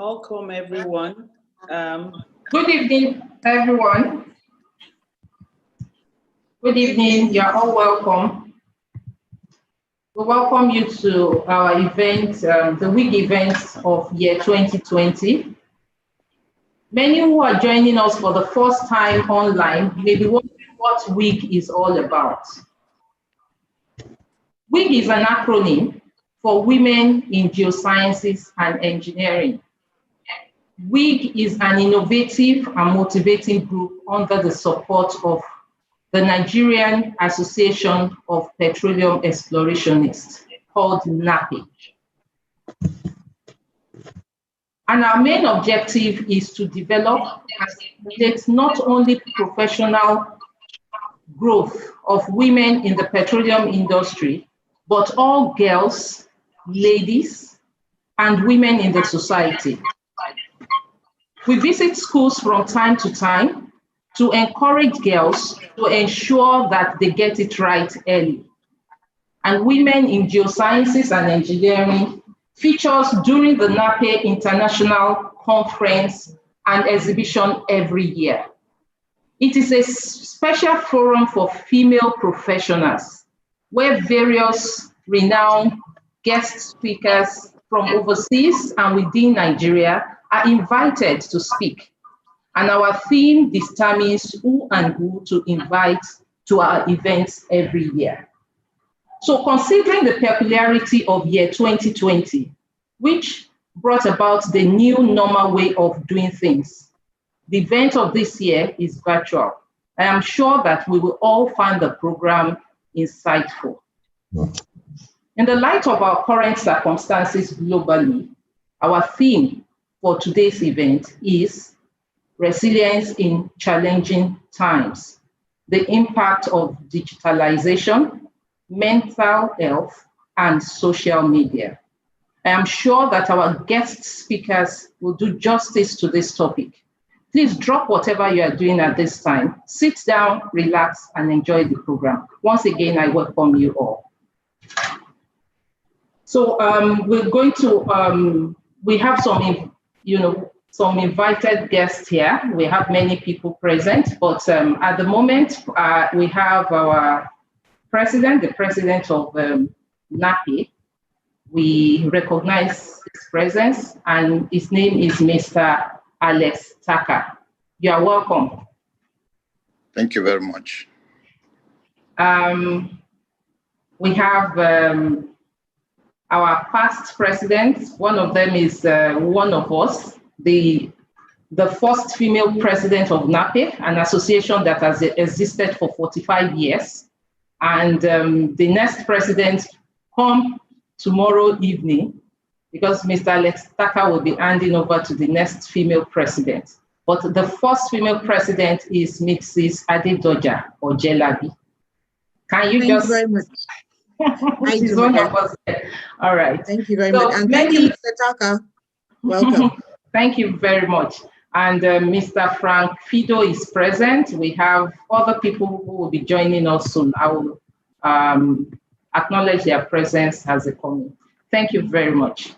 Welcome, everyone. Good evening, everyone. Good evening. You're all welcome. We welcome you to our event, the WiGE event of year 2020. Many who are joining us for the first time online may be wondering what WiGE is all about. WiGE is an acronym for Women in Geosciences and Engineering. WiGE is an innovative and motivating group under the support of the Nigerian Association of Petroleum Explorationists, called NAPE. And our main objective is to develop and stimulate not only professional growth of women in the petroleum industry, but all girls, ladies, and women in the society. We visit schools from time to time to encourage girls to ensure that they get it right early. And Women in Geosciences and Engineering features during the NAPE International Conference and Exhibition every year. It is a special forum for female professionals where various renowned guest speakers from overseas and within Nigeria are invited to speak. And our theme determines who and who to invite to our events every year. So considering the peculiarity of year 2020, which brought about the new normal way of doing things, the event of this year is virtual. I am sure that we will all find the program insightful. In the light of our current circumstances globally, our theme for today's event is Resilience in Challenging Times, the impact of digitalization, mental health, and social media. I am sure that our guest speakers will do justice to this topic. Please drop whatever you are doing at this time, sit down, relax, and enjoy the program. Once again, I welcome you all. So we're going to, we have some invited guests here. We have many people present, but at the moment, we have our president, the president of NAPE. We recognize his presence, and his name is Mr. Alex Taka. You are welcome. Thank you very much. We have our past presidents. One of them is one of us, the first female president of NAPE, an association that has existed for 45 years. And the next president come tomorrow evening, because Mr. Alex Taka will be handing over to the next female president. But the first female president is Mrs. Adedoja Ojelabi. Can you Thank you very much. She's one of us there. All right. Thank you very much. And thank you, Mr. Taka. Welcome. Thank you very much. And Mr. Frank Fido is present. We have other people who will be joining us soon. I will acknowledge their presence as they come in. Thank you very much.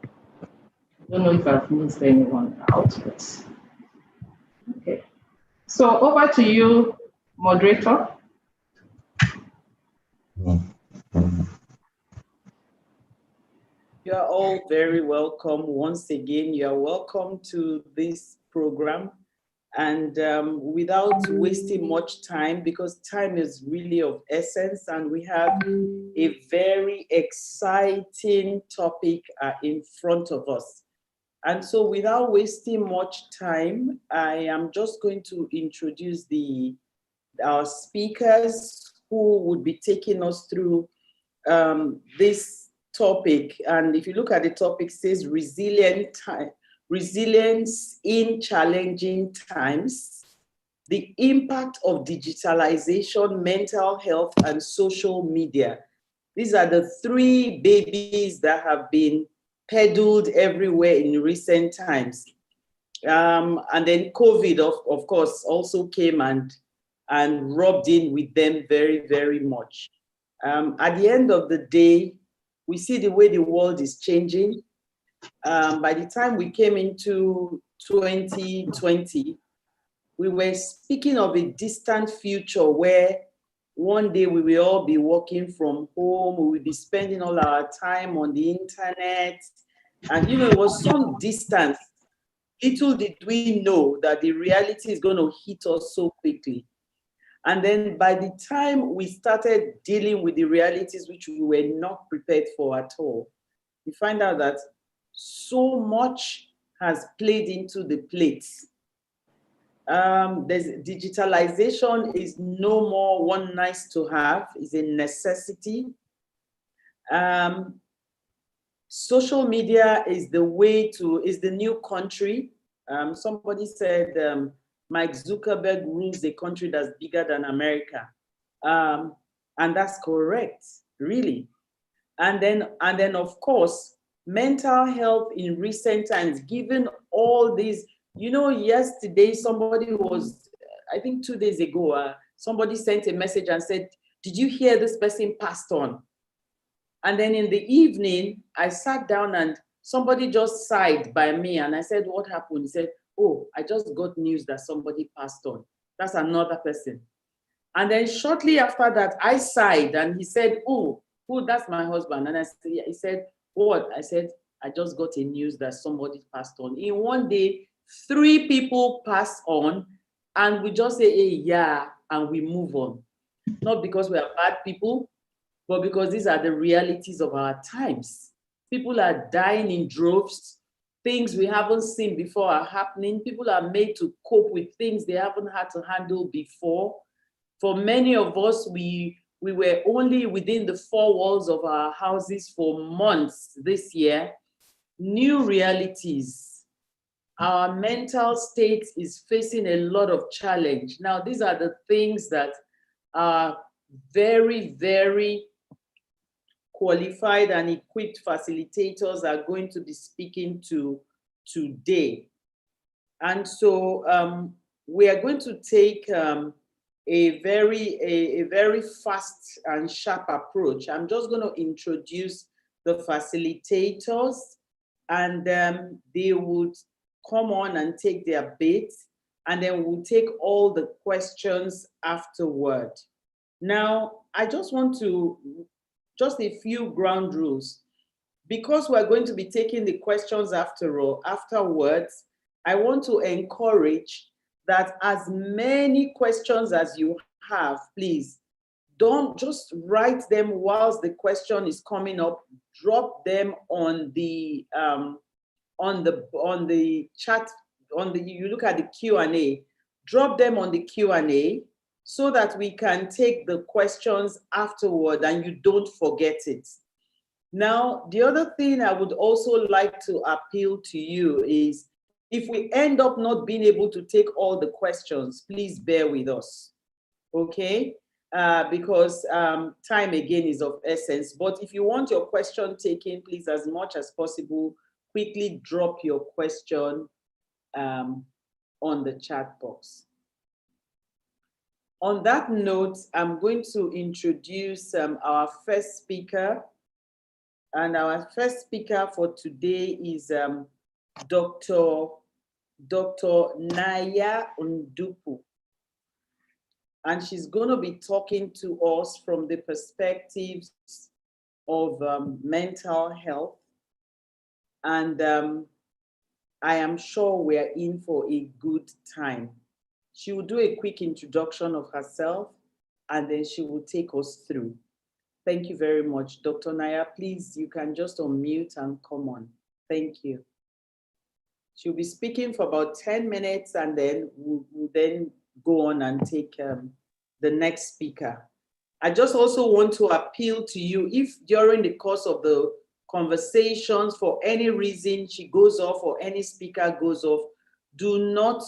I don't know if I've missed anyone out, but okay. So over to you, moderator. You are all very welcome. Once again, you are welcome to this program. And without wasting much time, because time is really of essence, and we have a very exciting topic in front of us. And so without wasting much time, I am just going to introduce our speakers who would be taking us through this topic. And if you look at the topic, it says Resilience in Challenging Times, the impact of digitalization, mental health, and social media. These are the three babies that have been peddled everywhere in recent times. And then COVID, of course, also came and rubbed in with them very, very much. At the end of the day, we see the way the world is changing. By the time we came into 2020, we were speaking of a distant future where one day we will all be working from home, we will be spending all our time on the internet. And it was some distance. Little did we know that the reality is going to hit us so quickly. And then by the time we started dealing with the realities which we were not prepared for at all, we find out that so much has played into the plates. There's digitalization is no more one nice to have, it's a necessity. Social media is the way to, is the new country. Somebody said Mike Zuckerberg rules a country that's bigger than America. And that's correct, really. And then of course, mental health in recent times, given all these, yesterday somebody was, I think 2 days ago, somebody sent a message and said, did you hear this person passed on? And then in the evening, I sat down and somebody just sighed by me and I said, what happened? He said, oh, I just got news that somebody passed on. That's another person. And then shortly after that, I sighed and he said, oh, that's my husband. And I said, yeah. He said, what? I said, I just got a news that somebody passed on. In one day, 3 people passed on and we just say, hey, yeah, and we move on. Not because we are bad people, but because these are the realities of our times. People are dying in droves. Things we haven't seen before are happening. People are made to cope with things they haven't had to handle before. For many of us, we were only within the 4 walls of our houses for months this year. New realities. Our mental state is facing a lot of challenge. Now, these are the things that are very, very qualified and equipped facilitators are going to be speaking to today. And so we are going to take a very fast and sharp approach. I'm just going to introduce the facilitators and they would come on and take their bits, and then we'll take all the questions afterward. Now, I just want to, just a few ground rules. Because we're going to be taking the questions afterwards, I want to encourage that as many questions as you have, please, don't just write them whilst the question is coming up. Drop them on the chat, you look at the Q&A, drop them on the Q&A so that we can take the questions afterward and you don't forget it. Now, the other thing I would also like to appeal to you is, if we end up not being able to take all the questions, please bear with us, okay? Because time again is of essence. But if you want your question taken, please, as much as possible, quickly drop your question on the chat box. On that note, I'm going to introduce our first speaker. And our first speaker for today is Dr. Naya Ndupu. And she's going to be talking to us from the perspectives of mental health. And I am sure we're in for a good time. She will do a quick introduction of herself, and then she will take us through. Thank you very much. Dr. Naya, please, you can just unmute and come on. Thank you. She'll be speaking for about 10 minutes, and then we'll then go on and take the next speaker. I just also want to appeal to you, if during the course of the conversations, for any reason she goes off or any speaker goes off, do not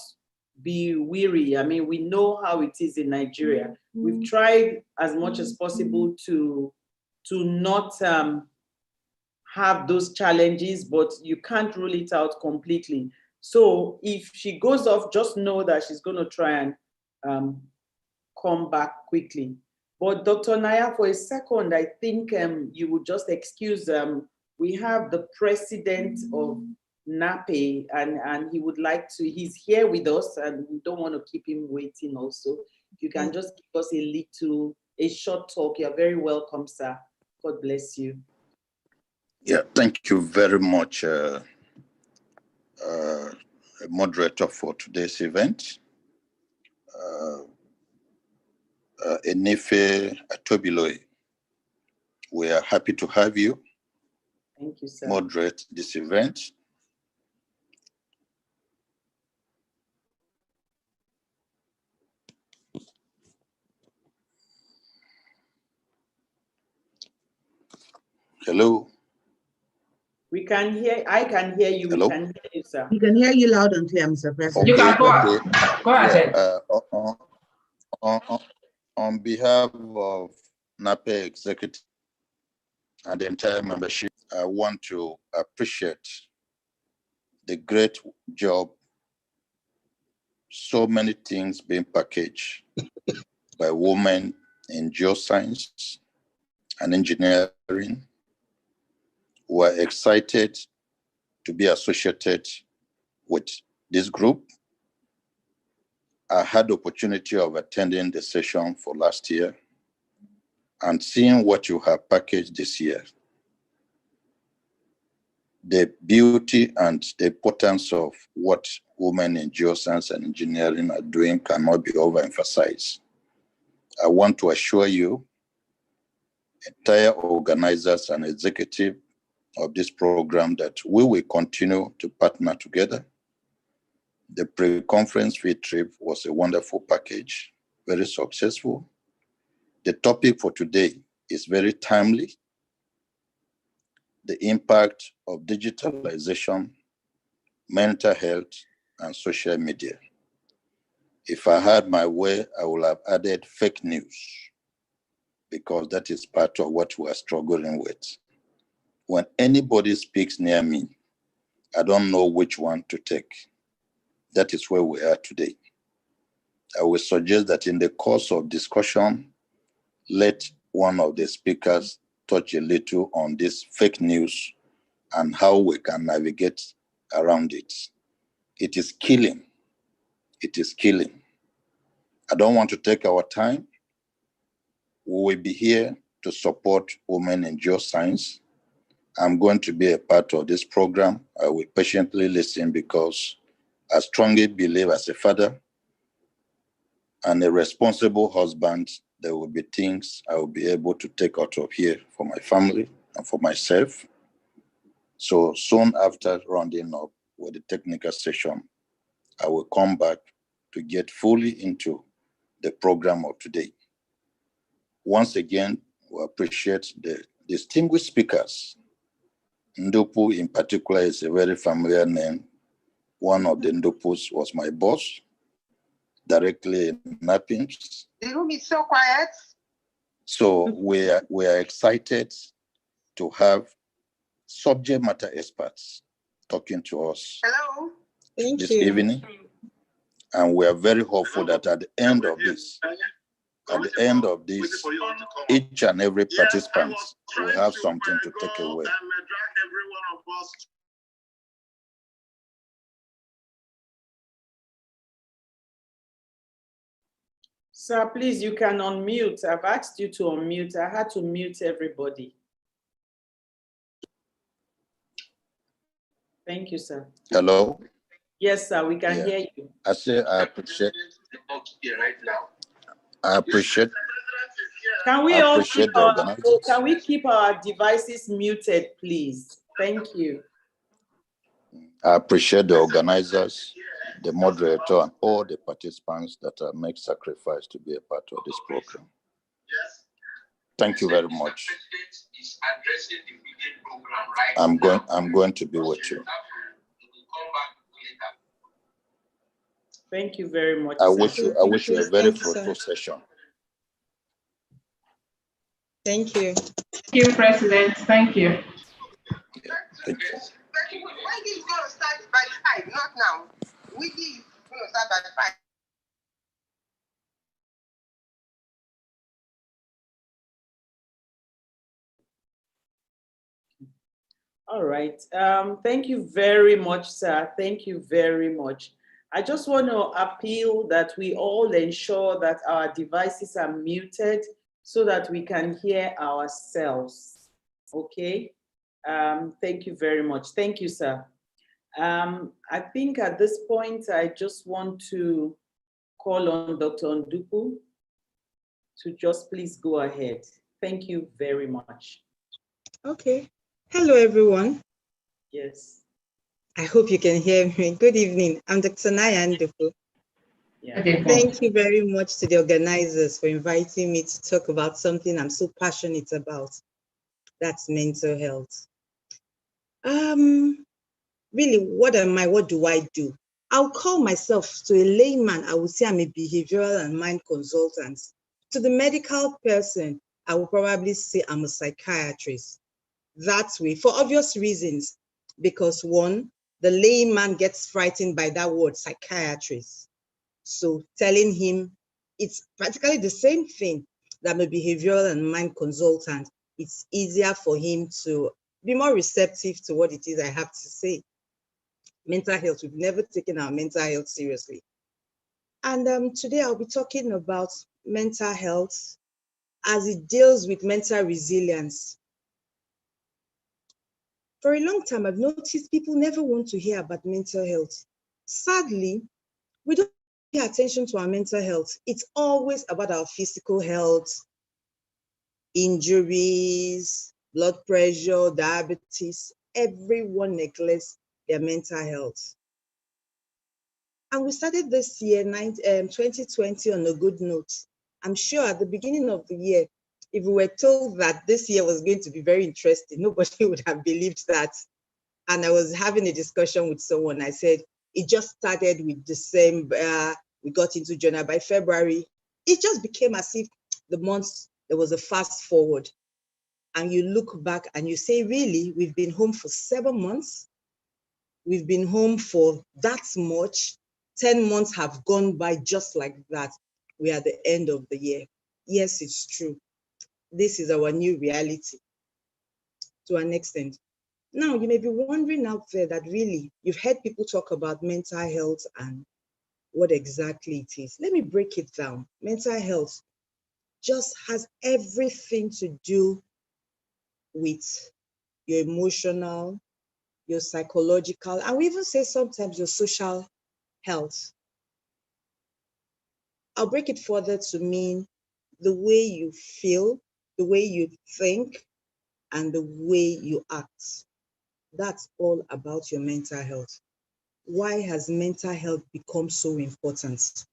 be weary. I mean, we know how it is in Nigeria. Mm-hmm. We've tried as much as possible to not have those challenges, but you can't rule it out completely. So if she goes off, just know that she's going to try and come back quickly. But Dr. Naya, for a second, I think you would just excuse, we have the president of NAPE and he would like to, he's here with us and we don't want to keep him waiting also. If you can just give us a short talk, you're very welcome, sir. God bless you. Yeah, thank you very much, moderator, for today's event. Enefe Atobiloe, we are happy to have you. Thank you, sir. Moderate this event. Hello. I can hear you. Hello? We can hear you, sir. We can hear you loud and clear, Mr. President. You can go ahead. On behalf of NAPE executive and the entire membership, I want to appreciate the great job, so many things being packaged by women in geoscience and engineering. We're excited to be associated with this group. I had the opportunity of attending the session for last year and seeing what you have packaged this year. The beauty and the importance of what women in geoscience and engineering are doing cannot be overemphasized. I want to assure you, entire organizers and executive of this program, that we will continue to partner together. The pre-conference field trip was a wonderful package, very successful. The topic for today is very timely. The impact of digitalization, mental health, and social media. If I had my way, I would have added fake news, because that is part of what we are struggling with. When anybody speaks near me, I don't know which one to take. That is where we are today. I will suggest that in the course of discussion, let one of the speakers touch a little on this fake news and how we can navigate around it. It is killing. It is killing. I don't want to take our time. We will be here to support women in geoscience. I'm going to be a part of this program. I will patiently listen, because I strongly believe, as a father and a responsible husband, there will be things I will be able to take out of here for my family and for myself. So soon after rounding up with the technical session, I will come back to get fully into the program of today. Once again, we appreciate the distinguished speakers. Ndopu in particular is a very familiar name. One of the Ndopus was my boss, directly in NAPIMS. The room is so quiet. So we are excited to have subject matter experts talking to us this evening. And we are very hopeful that at the end of this, each and every participant will have something to take away. Sir, please, you can unmute. I've asked you to unmute. I had to mute everybody. Thank you, sir. Hello? Yes, sir, we can hear you. I say I appreciate. Can we all keep our devices muted, please? Thank you. I appreciate the organizers, the moderator, and all the participants that make sacrifice to be a part of this program. Thank you very much. I'm going to be with you. Thank you very much. I wish you a very fruitful session. Thank you. Thank you, President. Thank you. Yeah, thank you. WiGE is going to start by 5, not now. WiGE is going to start by 5. All right. Thank you very much, sir. Thank you very much. I just want to appeal that we all ensure that our devices are muted so that we can hear ourselves. Okay. Thank you very much. Thank you, sir. I think at this point, I just want to call on Dr. Onduku to just please go ahead. Thank you very much. Okay. Hello, everyone. Yes. I hope you can hear me. Good evening. I'm Dr. Naya Nduku. Yeah. Thank you very much to the organizers for inviting me to talk about something I'm so passionate about. That's mental health. Really, what am I? What do I do? I'll call myself, to a layman, I would say I'm a behavioral and mind consultant. To the medical person, I will probably say I'm a psychiatrist. That way, for obvious reasons, because one, the layman gets frightened by that word, psychiatrist. So telling him it's practically the same thing that I'm a behavioral and mind consultant, it's easier for him to be more receptive to what it is I have to say. Mental health, we've never taken our mental health seriously. And today I'll be talking about mental health as it deals with mental resilience. For a long time, I've noticed people never want to hear about mental health. Sadly, we don't pay attention to our mental health. It's always about our physical health, injuries, blood pressure, diabetes. Everyone neglects their mental health. And we started this year, 2020, on a good note. I'm sure at the beginning of the year, if we were told that this year was going to be very interesting, nobody would have believed that. And I was having a discussion with someone. I said, it just started with December. We got into January. By February, it just became as if the months, there was a fast forward. And you look back and you say, really, we've been home for 7 months. We've been home for that much. 10 months have gone by just like that. We are at the end of the year. Yes, it's true. This is our new reality to an extent. Now, you may be wondering out there that really you've heard people talk about mental health and what exactly it is. Let me break it down. Mental health just has everything to do with your emotional, your psychological, and we even say sometimes your social health. I'll break it further to mean the way you feel, the way you think, and the way you act. That's all about your mental health. Why has mental health become so important?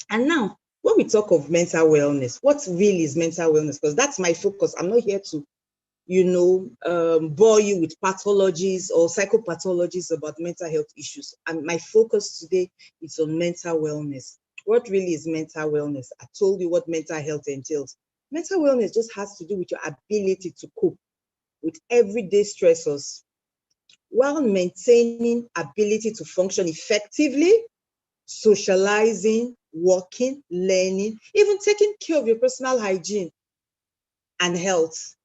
And now, when we talk of mental wellness, what really is mental wellness? Because that's my focus. I'm not here to, bore you with pathologies or psychopathologies about mental health issues. And my focus today is on mental wellness. What really is mental wellness? I told you what mental health entails. Mental wellness just has to do with your ability to cope with everyday stressors while maintaining ability to function effectively, socializing, working, learning, even taking care of your personal hygiene and health.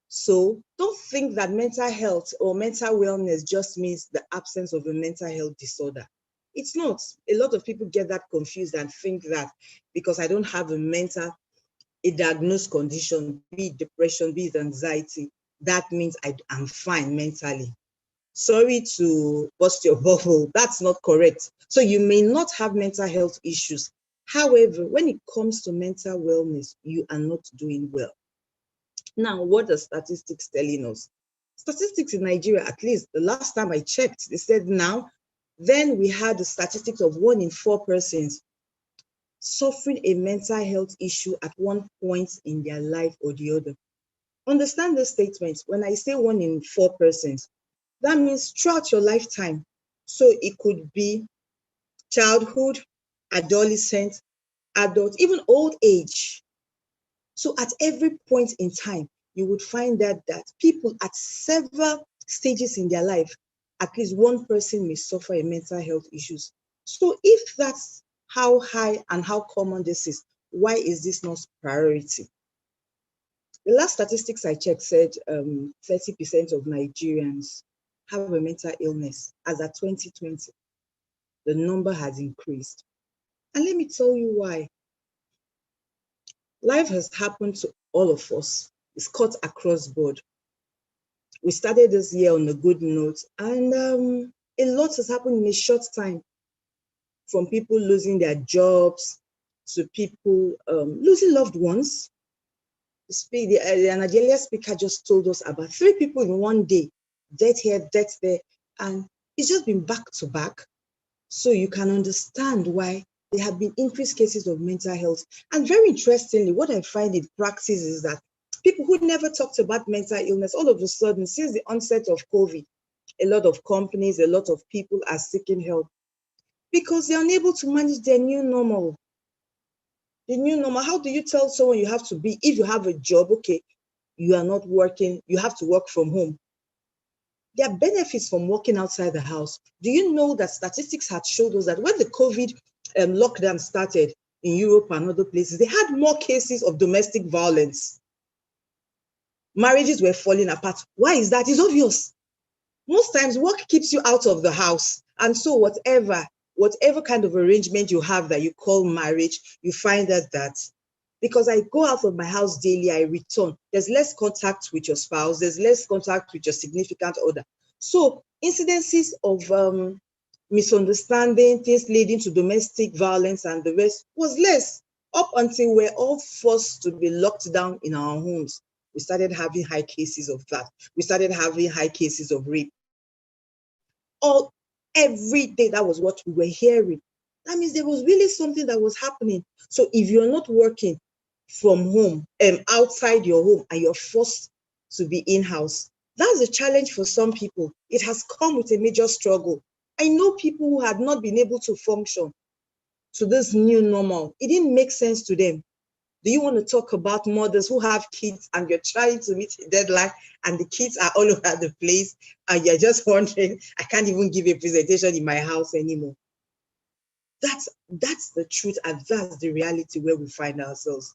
So don't think that mental health or mental wellness just means the absence of a mental health disorder. It's not. A lot of people get that confused and think that because I don't have a diagnosed condition, be it depression, be it anxiety, that means I'm fine mentally. Sorry to bust your bubble, that's not correct. So you may not have mental health issues. However, when it comes to mental wellness, you are not doing well. Now, what are statistics telling us? Statistics in Nigeria, at least the last time I checked, they said then we had the statistics of 1 in 4 persons suffering a mental health issue at one point in their life or the other. Understand this statement. When I say 1 in 4 persons, that means throughout your lifetime. So it could be childhood, adolescent, adult, even old age. So at every point in time, you would find that people at several stages in their life, at least one person may suffer a mental health issues. So if that's how high and how common this is, why is this not priority? The last statistics I checked said 30% of Nigerians have a mental illness. As at 2020, the number has increased. And let me tell you why. Life has happened to all of us. It's cut across board. We started this year on a good note, and a lot has happened in a short time. From people losing their jobs to people losing loved ones. The Nigeria speaker just told us about 3 people in one day, death here, death there, and it's just been back to back. So you can understand why there have been increased cases of mental health. And very interestingly, what I find in practice is that people who never talked about mental illness, all of a sudden, since the onset of COVID, a lot of companies, a lot of people are seeking help because they're unable to manage their new normal. The new normal, how do you tell someone you have to be, if you have a job, okay, you are not working, you have to work from home. There are benefits from working outside the house. Do you know that statistics had showed us that when the COVID lockdown started in Europe and other places, they had more cases of domestic violence. Marriages were falling apart. Why is that? It's obvious. Most times work keeps you out of the house. And so whatever kind of arrangement you have that you call marriage, you find that because I go out of my house daily, I return, there's less contact with your spouse, there's less contact with your significant other. So incidences of misunderstanding, things leading to domestic violence and the rest was less up until we're all forced to be locked down in our homes. We started having high cases of that. We started having high cases of rape. Every day, that was what we were hearing. That means there was really something that was happening. So if you're not working from home and outside your home and you're forced to be in-house, that's a challenge for some people. It has come with a major struggle. I know people who had not been able to function to this new normal. It didn't make sense to them. Do you want to talk about mothers who have kids and you're trying to meet a deadline and the kids are all over the place and you're just wondering, I can't even give a presentation in my house anymore? That's the truth, and that's the reality where we find ourselves.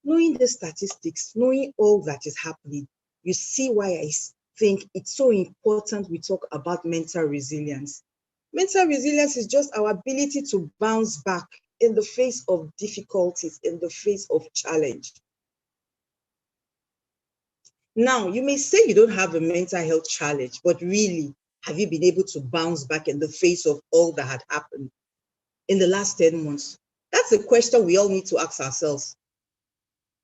Knowing the statistics, knowing all that is happening, you see why I think it's so important we talk about mental resilience. Mental resilience is just our ability to bounce back in the face of difficulties, in the face of challenge. Now, you may say you don't have a mental health challenge, but really, have you been able to bounce back in the face of all that had happened in the last 10 months? That's a question we all need to ask ourselves.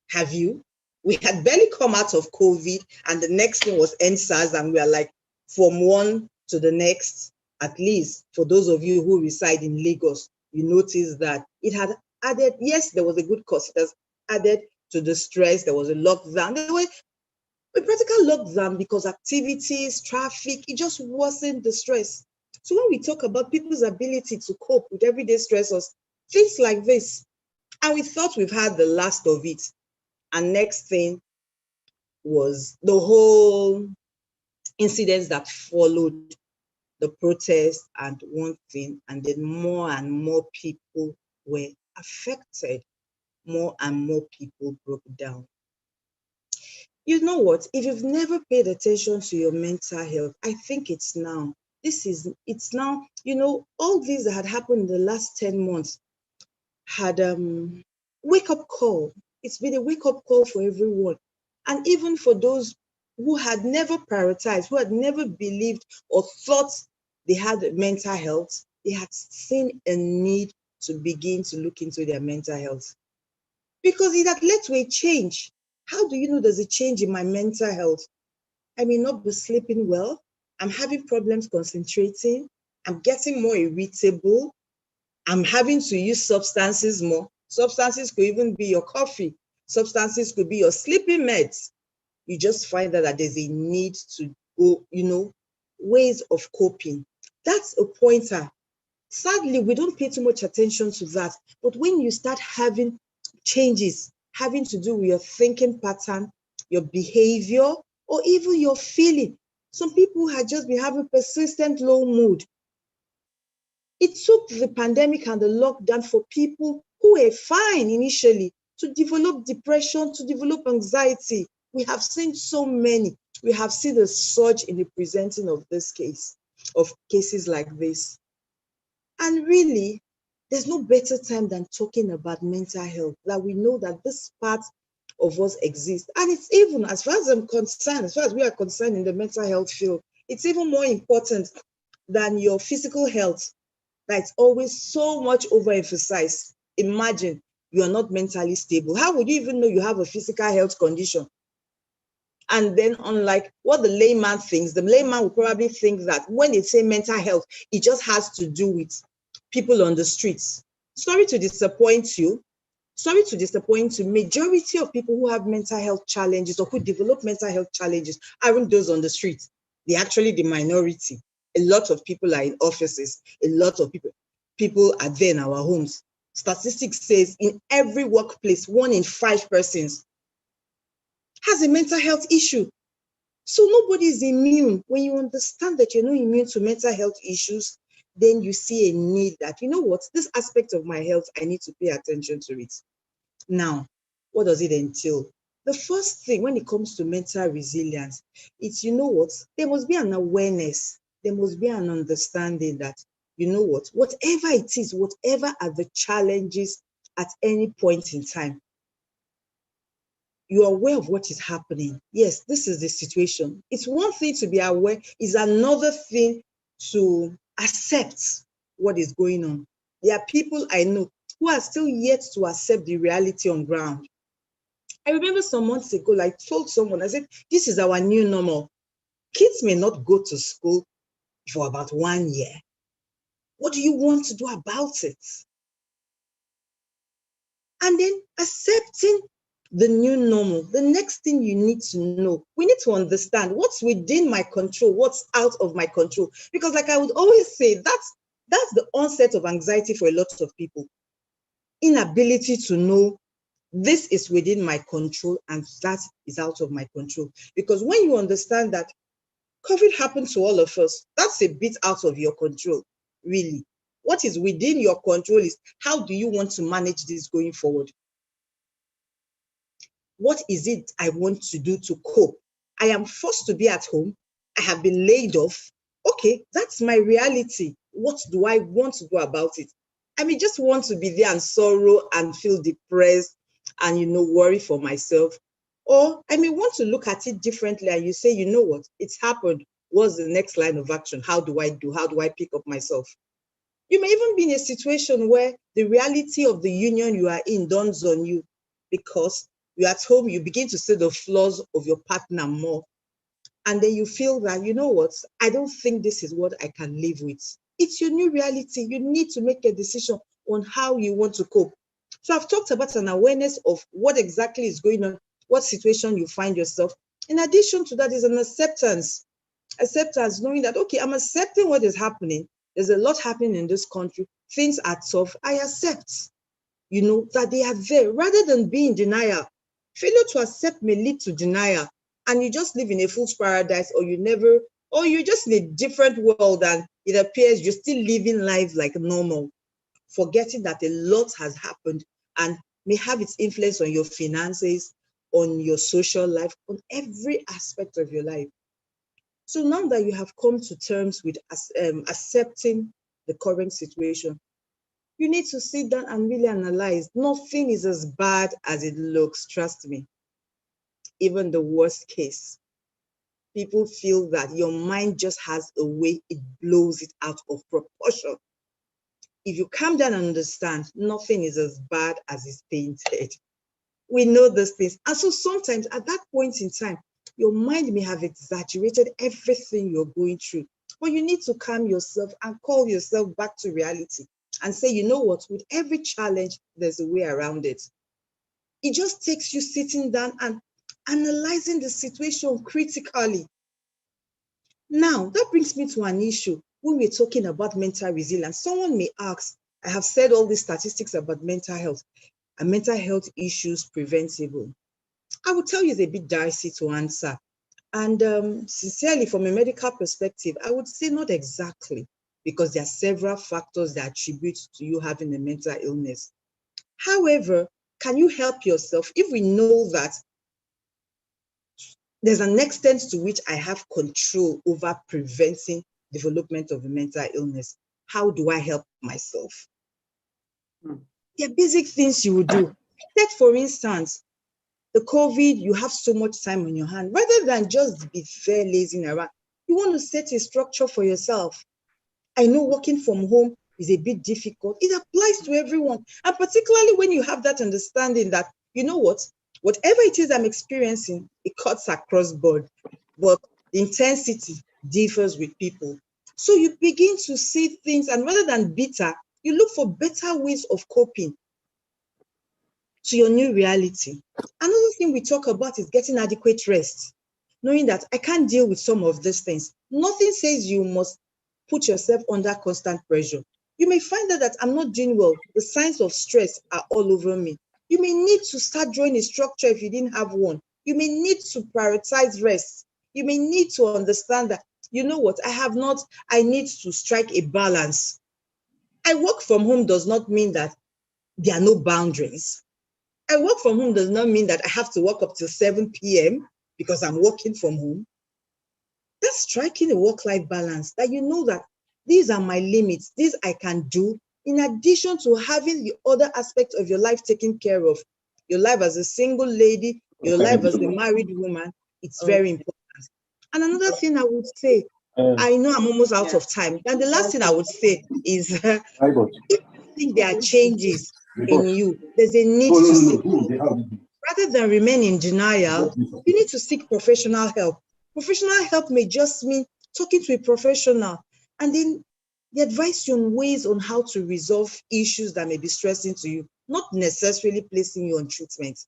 Have you? We had barely come out of COVID, and the next thing was NSAS, and we are like, from one to the next, at least for those of you who reside in Lagos, you notice that it had added, yes, there was a good cause. It has added to the stress. There was a lockdown. There was a practical lockdown because activities, traffic, it just wasn't the stress. So when we talk about people's ability to cope with everyday stressors, things like this, and we thought we've had the last of it. And next thing was the whole incidents that followed the protest and one thing, and then more and more people were affected. More and more people broke down. You know what? If you've never paid attention to your mental health, I think it's now. It's now, all these that had happened in the last 10 months had wake-up call. It's been a wake-up call for everyone. And even for those who had never prioritized, who had never believed or thought they had mental health, they had seen a need to begin to look into their mental health. Because it had led to a change. How do you know there's a change in my mental health? I may not be sleeping well. I'm having problems concentrating. I'm getting more irritable. I'm having to use substances more. Substances could even be your coffee. Substances could be your sleeping meds. You just find that there's a need to go, ways of coping. That's a pointer. Sadly, we don't pay too much attention to that. But when you start having changes, having to do with your thinking pattern, your behavior, or even your feeling, some people had just been having persistent low mood. It took the pandemic and the lockdown for people who were fine initially to develop depression, to develop anxiety. We have seen so many. We have seen a surge in the presenting of this case, of cases like this. And really, there's no better time than talking about mental health, that we know that this part of us exists. And it's even, as far as I'm concerned, as far as we are concerned in the mental health field, it's even more important than your physical health, that's always so much overemphasized. Imagine you are not mentally stable. How would you even know you have a physical health condition? And then, unlike what the layman thinks, the layman will probably think that when they say mental health, it just has to do with people on the streets. Sorry to disappoint you. Sorry to disappoint you. Majority of people who have mental health challenges or who develop mental health challenges aren't those on the streets. They're actually the minority. A lot of people are in offices. A lot of people are there in our homes. Statistics says in every workplace, 1 in 5 persons has a mental health issue. So nobody is immune. When you understand that you're not immune to mental health issues, then you see a need that, you know what, this aspect of my health, I need to pay attention to it. Now, what does it entail? The first thing when it comes to mental resilience, it's, you know what, there must be an awareness. There must be an understanding that, you know what, whatever it is, whatever are the challenges at any point in time, you're aware of what is happening. Yes, this is the situation. It's one thing to be aware, it's another thing to accept what is going on. There are people I know who are still yet to accept the reality on ground. I remember some months ago, I told someone, I said, this is our new normal. Kids may not go to school for about 1 year. What do you want to do about it? And then accepting the new normal, the next thing you need to know, we need to understand what's within my control, what's out of my control. Because like I would always say, that's the onset of anxiety for a lot of people. Inability to know this is within my control and that is out of my control. Because when you understand that COVID happened to all of us, that's a bit out of your control, really. What is within your control is how do you want to manage this going forward? What is it I want to do to cope? I am forced to be at home. I have been laid off. Okay, that's my reality. What do I want to do about it? I may just want to be there and sorrow and feel depressed and, you know, worry for myself. Or I may want to look at it differently and you say, you know what, it's happened. What's the next line of action? How do I do? How do I pick up myself? You may even be in a situation where the reality of the union you are in dawns on you because you're at home, you begin to see the flaws of your partner more. And then you feel that, you know what, I don't think this is what I can live with. It's your new reality. You need to make a decision on how you want to cope. So I've talked about an awareness of what exactly is going on, what situation you find yourself. In addition to that is an acceptance. Acceptance, knowing that, okay, I'm accepting what is happening. There's a lot happening in this country. Things are tough. I accept, you know, that they are there rather than be in denial. Failure to accept may lead to denial, and you just live in a fool's paradise, or you're just in a different world, and it appears you're still living life like normal, forgetting that a lot has happened and may have its influence on your finances, on your social life, on every aspect of your life. So now that you have come to terms with accepting the current situation, you need to sit down and really analyze. Nothing is as bad as it looks, trust me. Even the worst case. People feel that your mind just has a way it blows it out of proportion. If you calm down and understand, nothing is as bad as it's painted. We know these things. And so sometimes at that point in time, your mind may have exaggerated everything you're going through. But you need to calm yourself and call yourself back to reality and say, you know what, with every challenge, there's a way around it. It just takes you sitting down and analyzing the situation critically. Now, that brings me to an issue when we're talking about mental resilience. Someone may ask, I have said all these statistics about mental health. Are mental health issues preventable? I would tell you it's a bit dicey to answer. And sincerely, from a medical perspective, I would say not exactly, because there are several factors that attribute to you having a mental illness. However, can you help yourself? If we know that there's an extent to which I have control over preventing development of a mental illness, how do I help myself? There are basic things you would do. Take, for instance, the COVID, you have so much time on your hand. Rather than just be there lazing around, you want to set a structure for yourself. I know working from home is a bit difficult. It applies to everyone. And particularly when you have that understanding that, you know what, whatever it is I'm experiencing, it cuts across board, but the intensity differs with people. So you begin to see things, and rather than bitter, you look for better ways of coping to your new reality. Another thing we talk about is getting adequate rest, knowing that I can't deal with some of these things. Nothing says you must put yourself under constant pressure. You may find out that I'm not doing well. The signs of stress are all over me. You may need to start drawing a structure if you didn't have one. You may need to prioritize rest. You may need to understand that, you know what, I need to strike a balance. I work from home does not mean that there are no boundaries. I work from home does not mean that I have to work up till 7 p.m. because I'm working from home. That's striking a work-life balance, that you know that these are my limits, these I can do, in addition to having the other aspects of your life taken care of. Your life as a single lady, your life as a married woman, it's very important. And another thing I would say, I know I'm almost out of time. And the last thing I would say is, if you think there are changes in you, there's a need to seek. Rather than remain in denial, you need to seek professional help. Professional help may just mean talking to a professional, and then they advise you on ways on how to resolve issues that may be stressing to you, not necessarily placing you on treatment.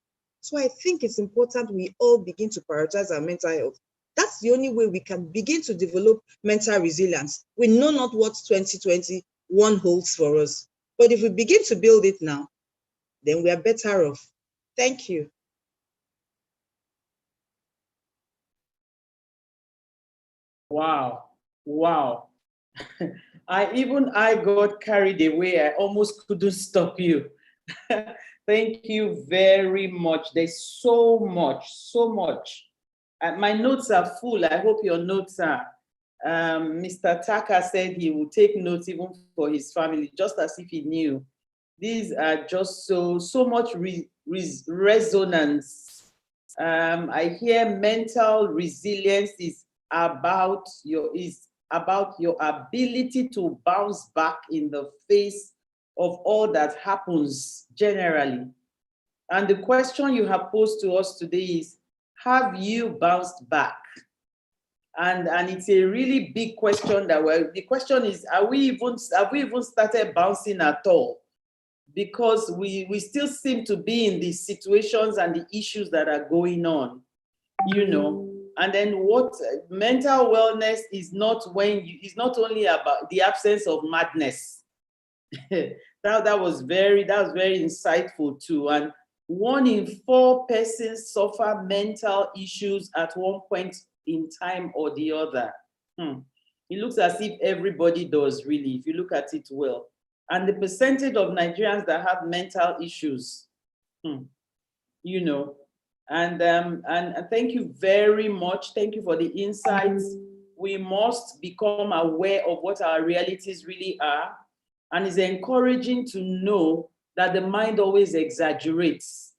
So I think it's important we all begin to prioritize our mental health. That's the only way we can begin to develop mental resilience. We know not what 2021 holds for us, but if we begin to build it now, then we are better off. Thank you. Wow, wow. I got carried away. I almost couldn't stop you. Thank you very much. There's so much, so much. My notes are full. I hope your notes are. Mr. Taka said he will take notes even for his family, just as if he knew. These are just so much resonance. I hear mental resilience is about your ability to bounce back in the face of all that happens generally. And the question you have posed to us today is, have you bounced back? And it's a really big question. The question is, have we even started bouncing at all? Because we still seem to be in the situations and the issues that are going on, you know. And then what mental wellness is not only about the absence of madness. that was very insightful too. And 1 in 4 persons suffer mental issues at one point in time or the other. It looks as if everybody does, really, if you look at it well. And the percentage of Nigerians that have mental issues, you know. And thank you very much. Thank you for the insights. We must become aware of what our realities really are. And it's encouraging to know that the mind always exaggerates.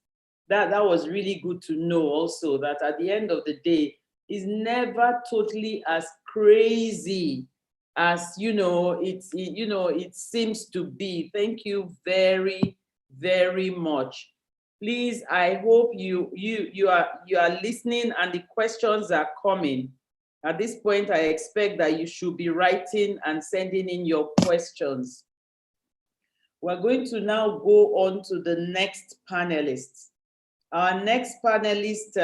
That was really good to know also, that at the end of the day, it's never totally as crazy as it seems to be. Thank you very, very much. Please, I hope you are listening and the questions are coming. At this point, I expect that you should be writing and sending in your questions. We're going to now go on to the next panelist. Our next panelist